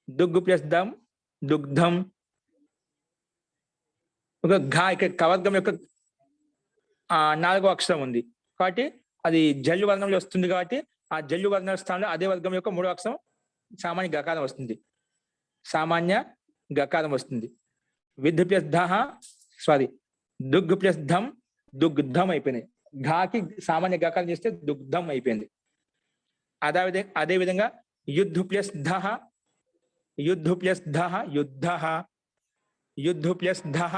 దుగ్గు ప్లస్ ధం దుగ్ధం. ఒక ఘా, ఇక్కడ కవర్గం యొక్క నాలుగో అక్షరం ఉంది, కాబట్టి అది జల్లు వర్ణంలో వస్తుంది, కాబట్టి ఆ జల్లు వర్ణ స్థానంలో అదే వర్గం యొక్క మూడో అక్షరం సామాన్య గకారం వస్తుంది, సామాన్య గకారం వస్తుంది. విద్ ప్లస్ దహ దుగ్ ప్లస్ ధం దుగ్ధం అయిపోయింది. ఘాకి సామాన్య గకారం చేస్తే దుగ్ధం అయిపోయింది. అదే విధంగా యుద్ధు ప్లస్ దహ యుద్ధు ప్లస్ దహ యుద్ధః. యుద్ధు ప్లస్ దహ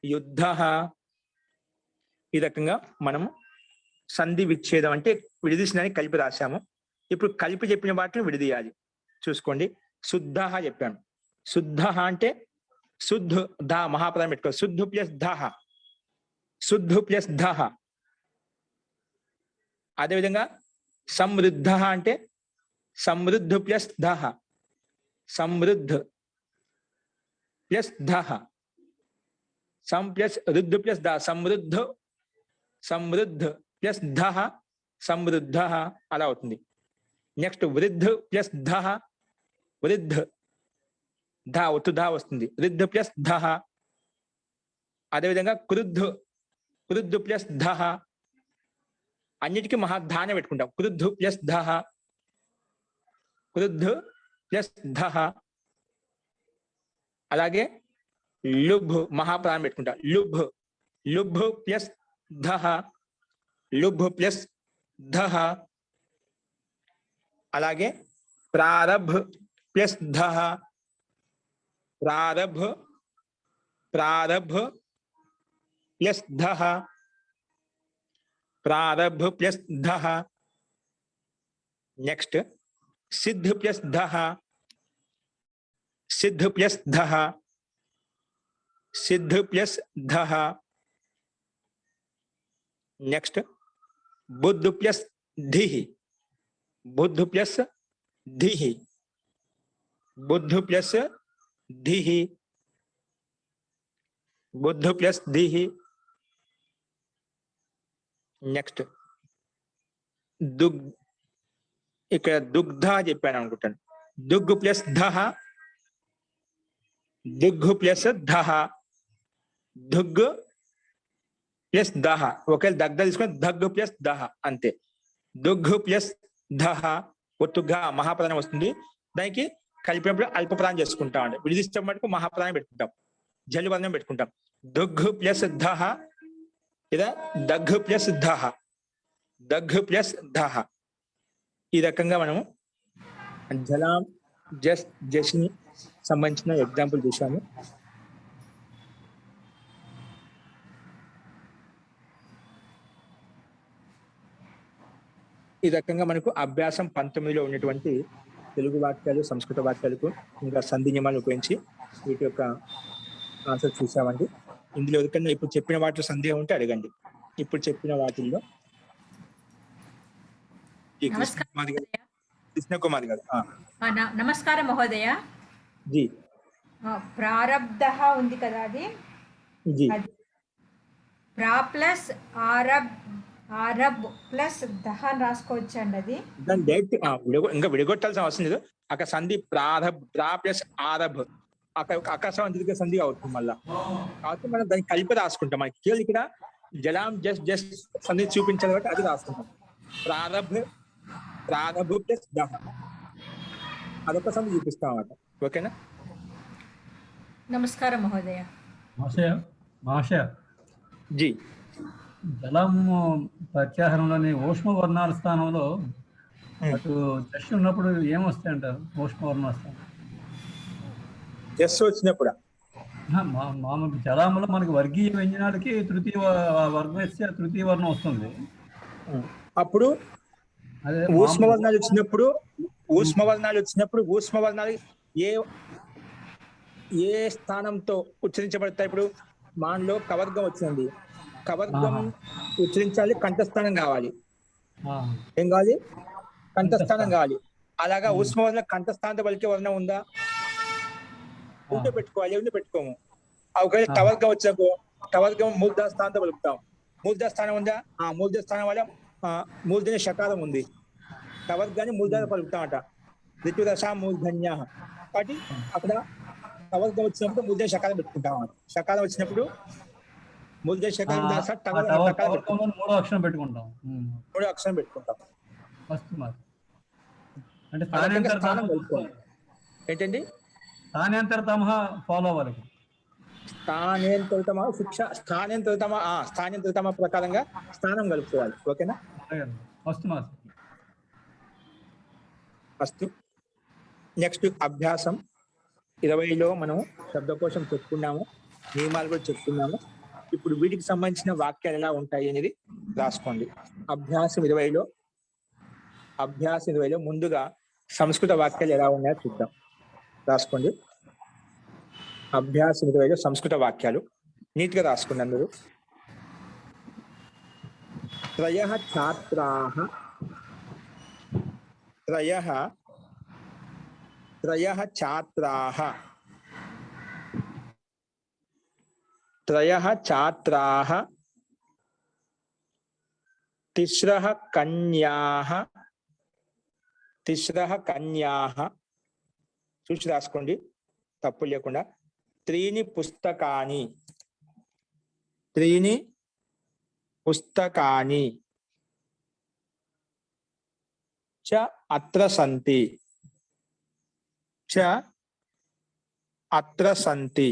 యుద్ధః. ఈ రకంగా మనము సంధి విచ్ఛేదం అంటే విడదీసినని కలిపి రాశాము. ఇప్పుడు కలిపి చెప్పిన వాటిని విడదీయాలి. చూసుకోండి, శుద్ధః చెప్పాను. శుద్ధః అంటే శుద్ధ ధ మహాపదం పెట్టుకో. శుద్ధు ప్లస్ దహ శుద్ధు ప్లస్ దహ. అదేవిధంగా సమృద్ధ అంటే समृद्ध प्लस धः, समृद्ध प्लस धः, सम प्लस रुद्ध प्लस ध, समृद्ध, समृद्ध प्लस धः, समृద్ధ అలా అవుతుంది. నెక్స్ట్ వృద్ధ ప్లస్ ధః, వృద్ధ, ధ ఒత్తు ధ వస్తుంది, వృద్ధ ప్లస్ ధః. అదేవిధంగా క్రుద్ధ, క్రుద్ధ ప్లస్ ధః, అన్నిటికీ మహాధాన్యం పెట్టుకుంటాం. క్రుద్ధ ప్లస్ ధః, క్రుద్ధ ప్లస్ ధః. అలాగే లుభ్ మహాప్రాణం పెట్టుకుంటాం. లుభ్, లుభ్ ప్లస్ ధః, లుభ్ ప్లస్ ధః. అలాగే ప్రారభ్ ప్లస్ ధః, ప్రారభ్, ప్రారభ్ ప్లస్ ధః, ప్రారభ్ ప్లస్ ధః. నెక్స్ట్ సిద్ధ ప్లస్ ధః, సిద్ధ ప్లస్ ధః, సిద్ధ ప్లస్ ధః. నెక్స్ట్ బుద్ధ ప్లస్ ధిః, బుద్ధ ప్లస్ ధిః, బుద్ధ ప్లస్ ధిః, బుద్ధ ప్లస్ ధిః. నెక్స్ట్ ఇక్కడ దుగ్ధ చెప్పాను అనుకుంటాను. దుగ్ ప్లస్ ధః, దుగ్ ప్లస్ ధః, దుగ్ ప్లస్ దహ. ఒకవేళ దగ్గ తీసుకొని దగ్గు ప్లస్ దహ అంతే. దుగ్గు ప్లస్ దహ, ఒత్తుగా మహాప్రాణం వస్తుంది. దానికి కలిపినప్పుడు అల్పప్రాణం చేసుకుంటాం అండి. విడిదిష్టం మటుకు మహాప్రాణం పెట్టుకుంటాం, జలువర్ణం పెట్టుకుంటాం. దుగ్గు ప్లస్ దహ, ఇదా దగ్గు ప్లస్ దహ, దగ్గు ప్లస్ దహ. ఈ రకంగా మనము జలాం జస్ని సంబంధించిన ఎగ్జాంపుల్ చూసాము. ఈ రకంగా మనకు అభ్యాసం 19లో ఉన్నటువంటి తెలుగు వాక్యాలు, సంస్కృత వాక్యాలకు ఇంకా సంధి నియమాలు ఉపయోగించి వీటి యొక్క ఆన్సర్ చూసామండి. ఇందులో ఎవరికన్నా ఇప్పుడు చెప్పిన వాటిలో సందేహం ఉంటే అడగండి. ఇప్పుడు చెప్పిన వాటిల్లో కృష్ణ కుమార్ గారు. నమస్కారం మహోదయ. జీ ప్రారబ్ధ ఉంది కదా, అది జీ ప్రా ప్లస్ ఆరబ్ ప్లస్ దహ రాసుకోవచ్చు అండి. అది దాని డైరెక్ట్ ఇంకా విడగొట్టాల్సిన అవసరం లేదు. అక్కడ సంధి ప్రారబ్, ప్రా ప్లస్ ఆరబ్, ఆకాశం అంతరిక సంధి అవుతుంది మళ్ళా. కాబట్టి మనం దాన్ని కలిపి రాసుకుంటాం. మనకి కేవలం ఇక్కడ జలాం జస్ట్ సంధి చూపించాలి కాబట్టి అది రాసుకుంటాం. ప్రారబ్, ప్రారబ్ ప్లస్ దహ, అదొక సంధి చూపిస్తాం అన్నమాట. ఓకేనా? నమస్కారం మహోదయ. మహాశయ, జీ జలము ప్రత్యాహారంలోని ఊష్మ వర్ణాల స్థానంలో అటు జస్ట్ ఉన్నప్పుడు ఏమొస్తాయి అంటారు? ఊష్మ వర్ణాల స్థానం జస్ట్ వచ్చినప్పుడు మామూలు జలంలో మనకి వర్గీయ వ్యంజనాలకి తృతీయ వర్గస్య తృతీయ వర్ణం వస్తుంది. అప్పుడు అదే ఊష్మవర్ణాలు వచ్చినప్పుడు ఊష్మవర్ణాలు ఏ స్థానంతో ఉచ్చరించబడతాయి? ఇప్పుడు మాన్లో కవర్గం వచ్చింది, కవర్గం ఉచ్చరించాలి, కంఠస్థానం కావాలి. ఏం కావాలి? కంఠస్థానం కావాలి. అలాగా ఊష్మవర్ణ కంఠస్థానంతో పలికే వర్ణం ఉందా? ఉంటే పెట్టుకోవాలి, ఉంటే పెట్టుకోము. ఒకవేళ కవర్గం వచ్చినప్పుడు కవర్గం మూర్ధ స్థానంతో పలుకుతాం. మూర్ధ స్థానం ఉందా? మూర్ధ స్థానం వల్ల మూర్ధన్య శకారం ఉంది. కవర్గాన్ని మూర్ధ పలుకుతామట. ఋతురస మూర్ధన్య. కాబట్టి అక్కడ కవర్గం వచ్చినప్పుడు మూర్ధన్య శకారం పెట్టుకుంటాం అన్నమాట. శకారం వచ్చినప్పుడు మూర్ధ శకారం మూడో అక్షరం పెట్టుకుంటాం. అంటే ఏంటండి? స్థానాంతరతమ ఫాలో అవ్వాలి. స్థానాంతరతమ ప్రకారంగా స్థానం కలుపుకోవాలి. ఓకేనా? ఫస్ట్ నెక్స్ట్ అభ్యాసం 20లో మనం శబ్దకోశం చెప్పుకున్నాము, నియమాలు కూడా చెప్పుకున్నాము. ఇప్పుడు వీటికి సంబంధించిన వాక్యాలు ఎలా ఉంటాయి అనేది రాసుకోండి. అభ్యాసం 20లో ముందుగా సంస్కృత వాక్యాలు ఎలా ఉన్నాయో చూద్దాం. రాసుకోండి. అభ్యాసం 20లో సంస్కృత వాక్యాలు నీట్ గా రాసుకోండి అందరూ. త్రయః त्रयः छात्राः तिस्रः कन्याः చూసి రాసుకోండి తప్పు లేకుండా. त्रीणि पुस्तकानि च अत्र सन्ति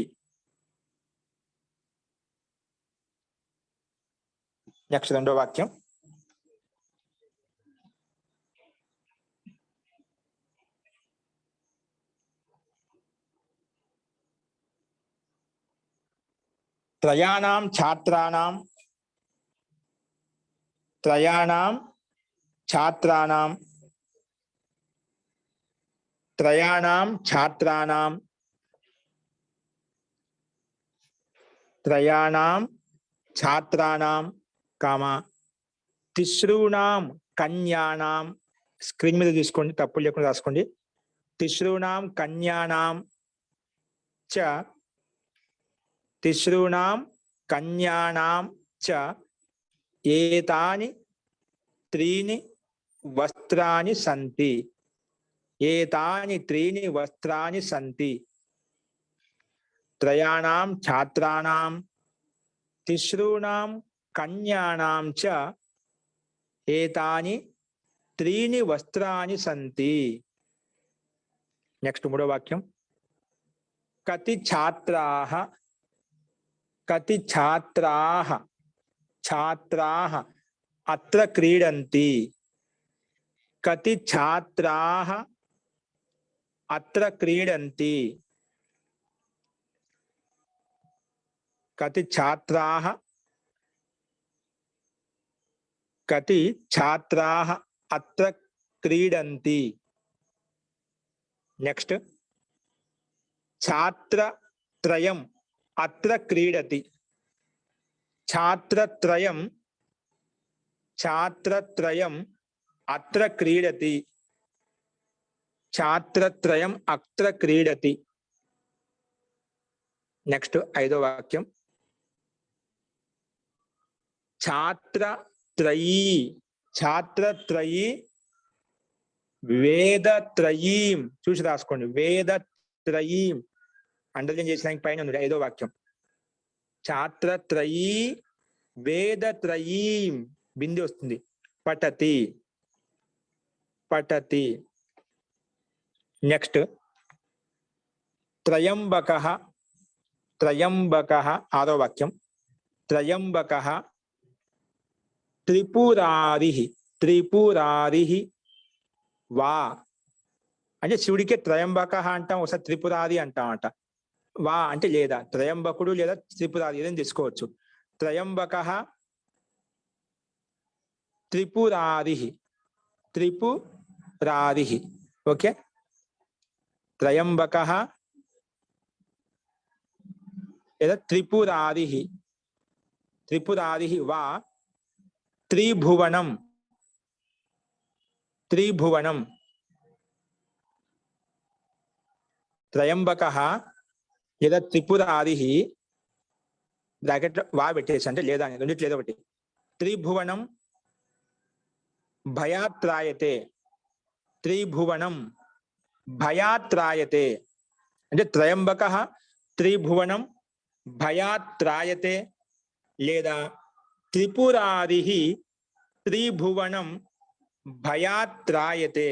నెక్స్ట్ రెండో వాక్యం. त्रयाणां छात्राणां కామా తిస్రూణాం కన్యానాం, స్క్రీన్ మీద తీసుకోండి తప్పు లేకుండా రాసుకోండి. తిస్రూణాం కన్యానాం చ ఏతాని త్రీణి వస్త్రాని సంతి. త్రయాణాం ఛాత్రాణాం తిస్రూణాం కన్యానాం చ ఏతాని త్రీణి వస్త్రాని సంతి. నెక్స్ట్ మూడో వాక్యం. కతి ఛాత్రాः అత్ర క్రీడంతి. కతి ఛాత్రాः అత్ర క్రీడంతి. కతి ఛాత్రాः అత్ర క్రీడంతి. నెక్స్ట్ ఛాత్రత్రయం అత్ర క్రీడతి. ఛాత్రత్రయం అత్ర క్రీడతి. ఛాత్రత్రయం అత్ర క్రీడతి. నెక్స్ట్ ఐదో వాక్యం. ఛాత్రత్రయీ వేదత్రయీం, చూసి రాసుకోండి. వేదత్రయీం అండర్లైన్ చేసడానికి పైన ఉంది ఐదో వాక్యం. ఛాత్రత్రయీ వేదత్రయీం బిందు వస్తుంది. పఠతి. నెక్స్ట్ త్రయంబకః ఆరో వాక్యం. త్రయంబకః త్రిపురారిః వా, అంటే శివుడికే త్రయంబకః అంటాం, ఒకసారి త్రిపురారి అంటామట. వా అంటే లేదా, త్రయంబకుడు లేదా త్రిపురారి ఏదైనా తీసుకోవచ్చు. త్రయంబకః త్రిపురారిః. ఓకే. త్రయంబకః లేదా త్రిపురారిః వా త్రిభువనం. త్రయంబకః లేదా త్రిపురారిః బ్రాకెట్ వా పెట్టేసి, అంటే లేదా అని రెండిట్లో ఏదో ఒకటి. త్రిభువనం భయాత్రాయతే. అంటే త్రయంబకః త్రిభువనం భయాత్రాయతే లేదా త్రిపురారిః త్రిభువనం భయాత్రాయతే.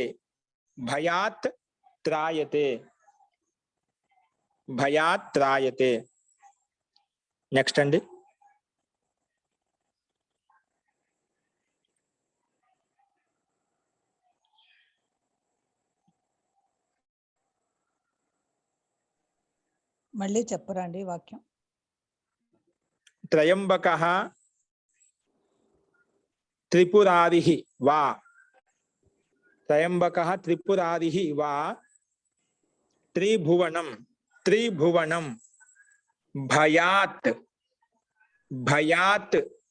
నెక్స్ట్ అండి. మళ్ళీ చెప్పరండి వాక్యం. త్రయంబకః త్రిపురారిః వా. త్రయంబకః త్రిపురారిః వా త్రిభువనం భయాత్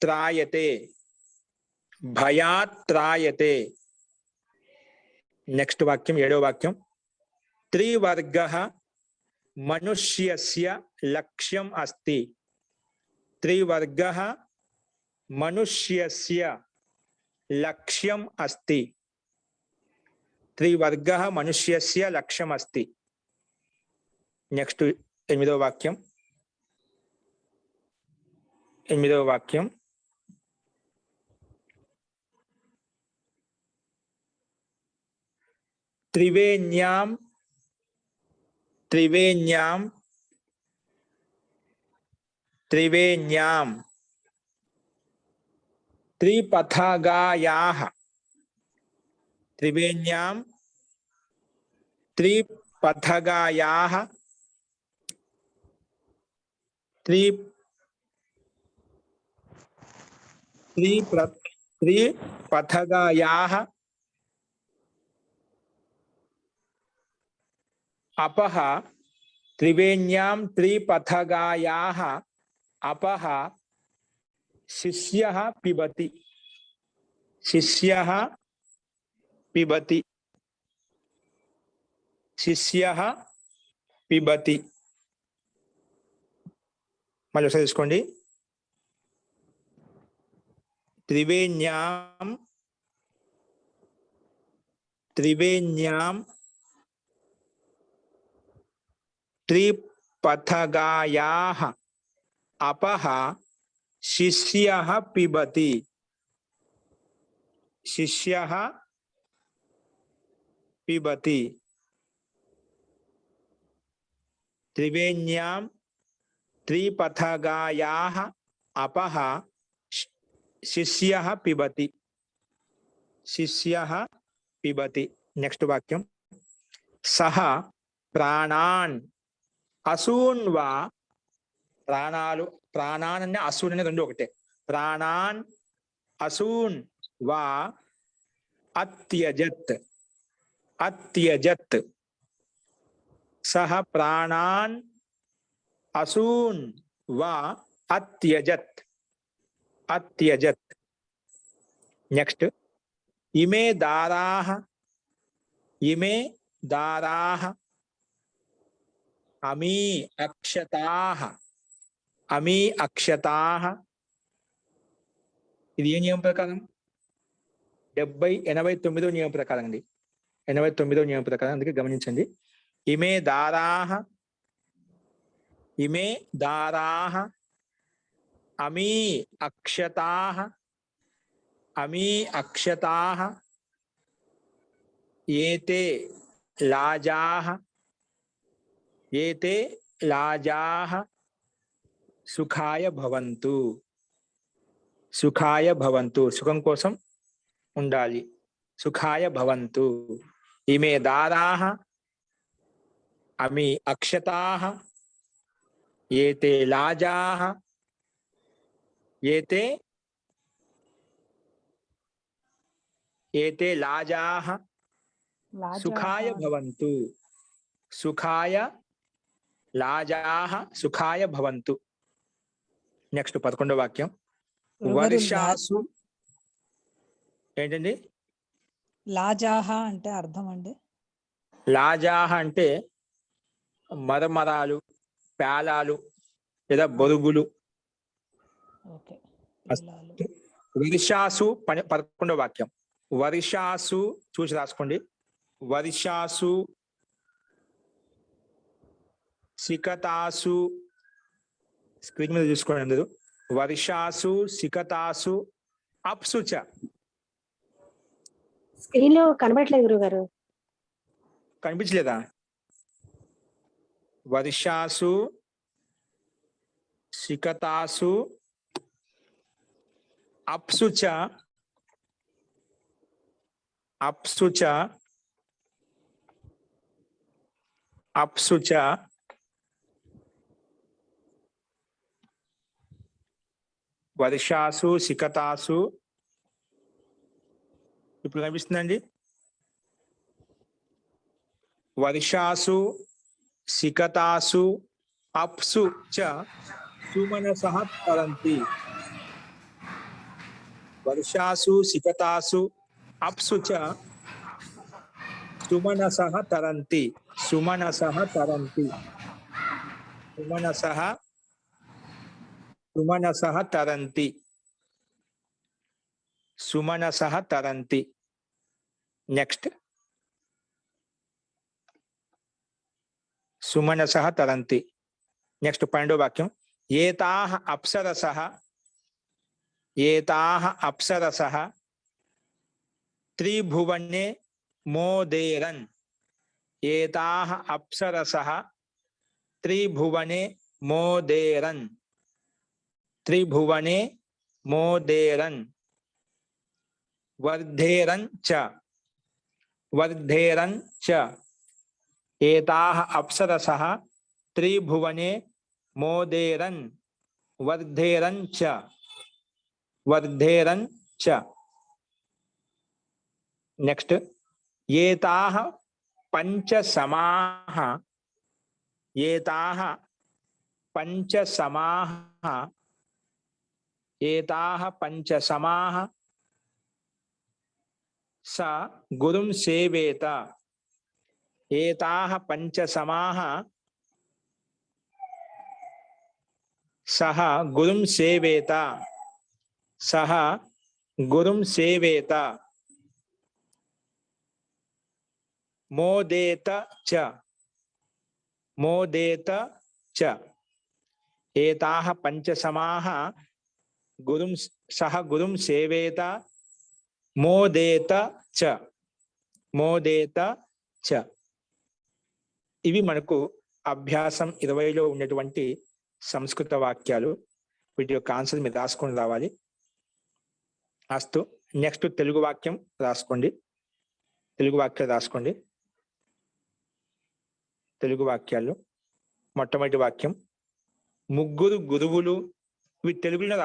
త్రాయతే. నెక్స్ట్ వాక్యం ఏడో వాక్యం. त्रिवर्गः मनुष्यस्य लक्ष्यम् अस्ति। त्रिवर्गः मनुष्यस्य लक्ष्यम् अस्ति। त्रिवर्गः मनुष्यस्य लक्ष्यम् अस्ति। नेक्स्ट 8వ వాక్యం। 8వ వాక్యం त्रिवेण्यां त्रिवेण्यां त्रिवेण्यां त्रिपथगायाः त्रिवेण्यां त्रिपथगायाः त्रिपथगायाः अपः त्रिवेण्यां त्रिपथगायाः अपः शिष्यः पिबति। शिष्यः पिबति। शिष्यः पिबति। మళ్ళీ ఒకసారి తీసుకోండి। त्रिवेण्यां त्रिवेण्यां त्रिपथगायाः अपः शिष्यः पिबति। शिष्यः पिबति। त्रिवेण्यां त्रिपथगायाः अपः शिष्यः पिबति। शिष्यः पिबति। नेक्स्ट वाक्यं सः प्राणान् असून् वा ప్రాణాలు ప్రాణాన్ అనే అసూన్ అనే రెండు ఒకటే ప్రాణాన్ అసూన్ వా అత్యజత్ అత్యజత్ సహ ప్రాణాన్ అసూన్ వా అత్యజత్ అత్యజత్ నెక్స్ట్ ఇమే దారాః ఇమే దారాః అమీ అక్షతాః అమీ అక్షతాః ఇది ఏ నియమం ప్రకారం 89వ నియమం ప్రకారం అండి 89వ నియమం ప్రకారం అందుకే గమనించండి ఇమే దారాః అమీ అక్షతాః అమీ అక్షతాః ఏతే లాజాః సుఖాయ భవంతు సుఖాయ భవంతు సుఖం కోసం ఉండాలి సుఖాయ భవంతు ఇమే దారాః అమీ అక్షతాః ఏతే లాజాః ఏతే లాజాః సుఖాయ భవంతు సుఖాయ లాజాః సుఖాయ భవంతు నెక్స్ట్ 11వ వాక్యం వర్షాసు ఏంటండి లాజాహ అంటే అర్థం అండి లాజాహ అంటే మరమరాలు పేలాలు లేదా బొరుగులు వర్షాసు 11వ వాక్యం వర్షాసు చూసి రాసుకోండి వర్షాసు సికతాసు స్క్రీన్ మీద చూసుకోండి అందరూ వర్షాసు సికతాసు అప్సుచ స్క్రీన్ లో కనబడట్లేదు గురుగారు కనిపించలేదా వర్షాసు సికతాసు అప్సుచ అప్సుచ అప్సుచ వర్షాసు సికతాసు ఇప్పుడు కనిపిస్తుందండి వర్షాసు సికతాసు అప్సు చ సుమనసః తరంతి వర్షాసు సికతాసు అప్సు చ సుమనసః తరంతి సుమనసః తరంతి. సుమనసః తరంతి. సుమనసః తరంతి. నెక్స్ట్ సుమనసః తరంతి. నెక్స్ట్ 12వ వాక్యం ఏతాః అప్సరసః త్రిభువనే మోదేరన్. ఏతాః అప్సరసః త్రిభువనే మోదేరన్. త్రిభువనే మోదేరన్. వర్ధేరన్ చ. ఏతాః అప్సరసః త్రిభువనే మోదేరన్. వర్ధేరన్ చ. నెక్స్ట్ ఏతాః పంచసమాః. ఏతాః పంచసమాః స గురుం సేవేత. ఏతాః పంచసమాః సహ గురుం సేవేత. మోదేత చ. ఏతాః పంచసమాః సహ గురుం సేవేత. మోదేత చ. ఇవి మనకు అభ్యాసం 20లో ఉన్నటువంటి సంస్కృత వాక్యాలు. వీటి యొక్క ఆన్సర్ మీరు రాసుకొని రావాలి. అస్తు. నెక్స్ట్ తెలుగు వాక్యం రాసుకోండి. తెలుగు వాక్యాలు మొట్టమొదటి వాక్యం ముగ్గురు గురువులు. ఇవి తెలుగులోనే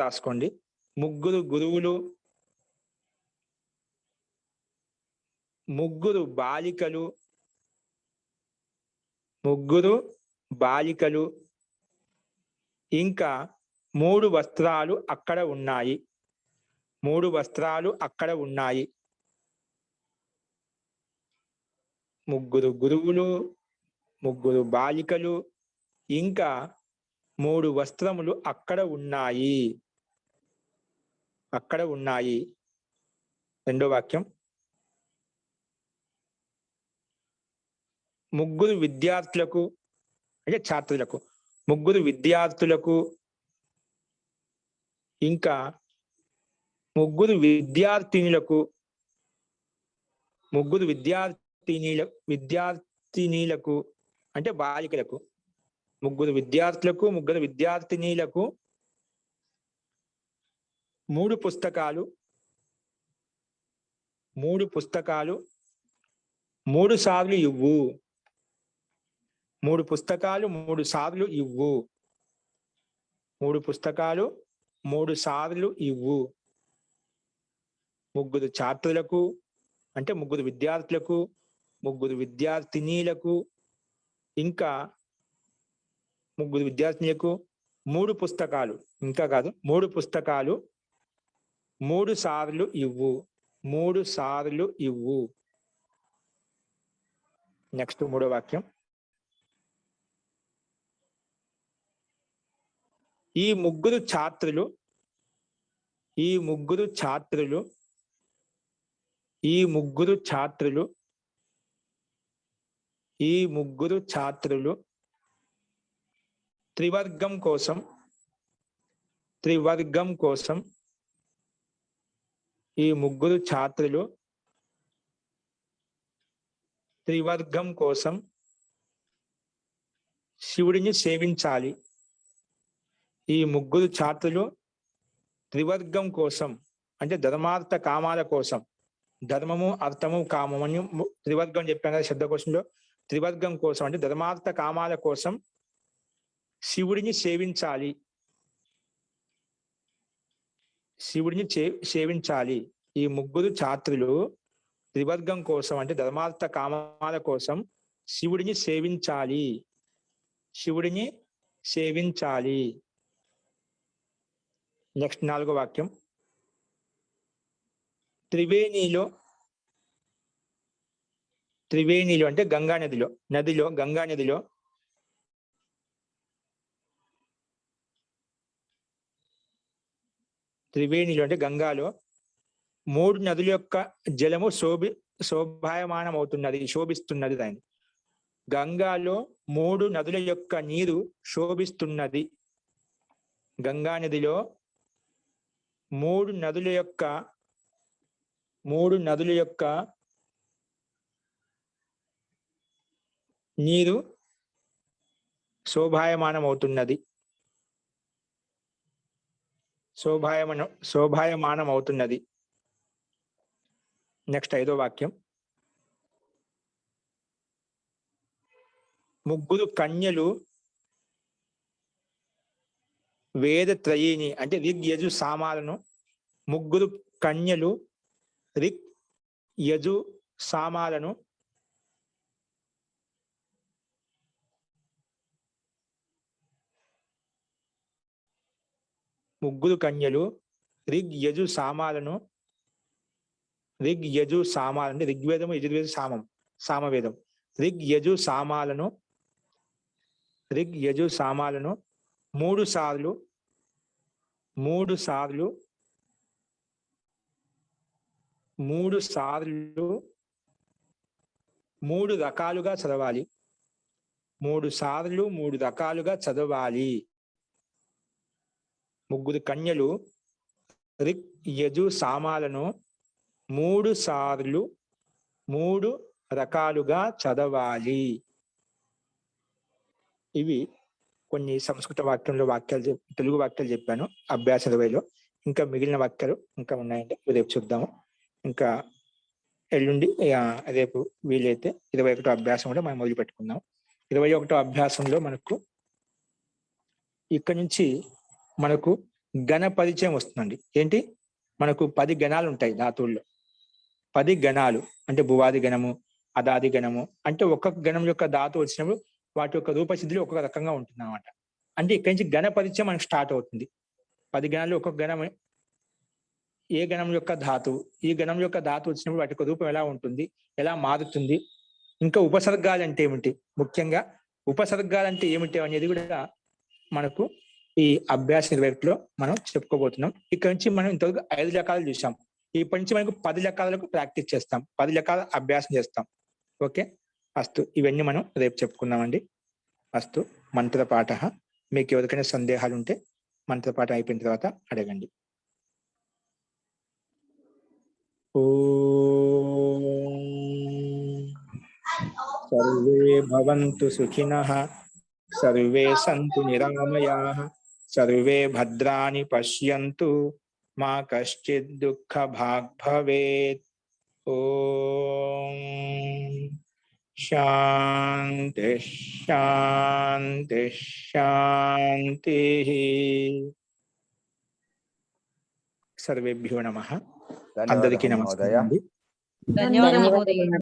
రాసుకోండి. ముగ్గురు గురువులు, ముగ్గురు బాలికలు, ఇంకా 3 వస్త్రాలు అక్కడ ఉన్నాయి. ముగ్గురు గురువులు, ముగ్గురు బాలికలు, ఇంకా 3 వస్త్రములు అక్కడ ఉన్నాయి. రెండో వాక్యం ముగ్గురు విద్యార్థులకు అంటే ఛాత్రులకు, ముగ్గురు విద్యార్థులకు, ఇంకా ముగ్గురు విద్యార్థినులకు అంటే బాలికలకు, ముగ్గురు విద్యార్థులకు, ముగ్గురు విద్యార్థినీలకు 3 పుస్తకాలు 3 సార్లు ఇవ్వు. 3 పుస్తకాలు 3 సార్లు ఇవ్వు. 3 పుస్తకాలు 3 సార్లు ఇవ్వు. ముగ్గురు ఛాత్రులకు అంటే ముగ్గురు విద్యార్థులకు, ముగ్గురు విద్యార్థినీలకు, ఇంకా ముగ్గురు విద్యార్థినులకు 3 పుస్తకాలు, ఇంకా కాదు 3 పుస్తకాలు 3 సార్లు ఇవ్వు. 3 సార్లు ఇవ్వు. నెక్స్ట్ 3వ వాక్యం ఈ ముగ్గురు ఛాత్రులు త్రివర్గం కోసం ఈ ముగ్గురు ఛాత్రులు త్రివర్గం కోసం శివుడిని సేవించాలి. ఈ ముగ్గురు ఛాత్రులు త్రివర్గం కోసం అంటే ధర్మార్థ కామాల కోసం, ధర్మము అర్థము కామము అని త్రివర్గం చెప్పాను కదా శబ్దకోశంలో. త్రివర్గం కోసం అంటే ధర్మార్థ కామాల కోసం శివుడిని సేవించాలి. ఈ ముగ్గురు ఛాత్రులు త్రివర్గం కోసం అంటే ధర్మార్థ కామాల కోసం శివుడిని సేవించాలి. నెక్స్ట్ 4వ వాక్యం త్రివేణిలో అంటే గంగా నదిలో గంగా నదిలో త్రివేణిలో అంటే గంగాలో 3 నదుల యొక్క జలము శోభాయమానం అవుతున్నది, శోభిస్తున్నది. దాన్ని గంగాలో 3 నదుల యొక్క నీరు శోభిస్తున్నది. గంగా నదిలో 3 నదుల యొక్క నీరు శోభాయమానం అవుతున్నది. శోభాయమానం అవుతున్నది. నెక్స్ట్ 5వ వాక్యం. ముగ్గురు కన్యలు వేదత్రయీని అంటే రిగ్ యజు సామాలను, ముగ్గురు కన్యలు రిగ్ యజు సామాలను ముగ్గురు కన్యలు రిగ్ యజు సామాలను, రిగ్ యజు సామాలని ఋగ్వేదము యజుర్వేద సామవేదం. రిగ్ యజు సామాలను 3 సార్లు 3 రకాలుగా చదవాలి. 3 సార్లు 3 రకాలుగా చదవాలి. ముగ్గురు కన్యలు రిగ్ యజు సామాలను 3 సార్లు 3 రకాలుగా చదవాలి. ఇవి కొన్ని సంస్కృత వాక్యాలు తెలుగు వాక్యాలు చెప్పాను అభ్యాస 20లో. ఇంకా మిగిలిన వాక్యాలు ఇంకా ఉన్నాయంటే రేపు చూద్దాము. ఇంకా ఎల్లుండి రేపు వీలైతే 21వ అభ్యాసం కూడా మనం మొదలు పెట్టుకుందాం. 21వ అభ్యాసంలో మనకు ఇక్కడ నుంచి మనకు గణ పరిచయం వస్తుందండి. ఏంటి, మనకు 10 గణాలు ఉంటాయి ధాతువుల్లో. 10 గణాలు అంటే భువాది గణము, అదాది గణము. అంటే ఒక్కొక్క గణం యొక్క ధాతు వచ్చినప్పుడు వాటి యొక్క రూపసిద్ధులు ఒక్కొక్క రకంగా ఉంటుంది అనమాట. అంటే ఇక్కడి నుంచి గణ పరిచయం మనకు స్టార్ట్ అవుతుంది. 10 గణాలు ఒక్కొక్క గణం, ఏ గణం యొక్క ధాతువు, ఈ గణం యొక్క ధాతు వచ్చినప్పుడు వాటి యొక్క రూపం ఎలా ఉంటుంది, ఎలా మారుతుంది, ఇంకా ఉపసర్గాలు అంటే ఏమిటి, ముఖ్యంగా ఉపసర్గాలు అంటే ఏమిటి అనేది కూడా మనకు ఈ అభ్యాస 20లో మనం చెప్పుకోబోతున్నాం. ఇక్కడ నుంచి మనం ఇంతవరకు 5 రకాలు చూసాం. ఇప్పటి నుంచి మనకు 10 రకాలకు ప్రాక్టీస్ చేస్తాం, 10 రకాల అభ్యాసం చేస్తాం. ఓకే, అస్తు. ఇవన్నీ మనం రేపు చెప్పుకుందామండి. అస్తు. మంత్రపాఠ. మీకు ఎవరికైనా సందేహాలు ఉంటే మంత్రపాఠం అయిపోయిన తర్వాత అడగండి. ఓం సర్వే భవంతు సుఖినః, సర్వే సంతు నిరామయాః, సర్వే భద్రాణి పశ్యంతు, మా కశ్చిద్ దుఃఖ భాగ్ భవేత్. ఓం శాంతి శాంతి శాంతి. సర్వేభ్యో నమః. అందరికీ నమస్కారం. ధన్యవాదాలు మహోదయ.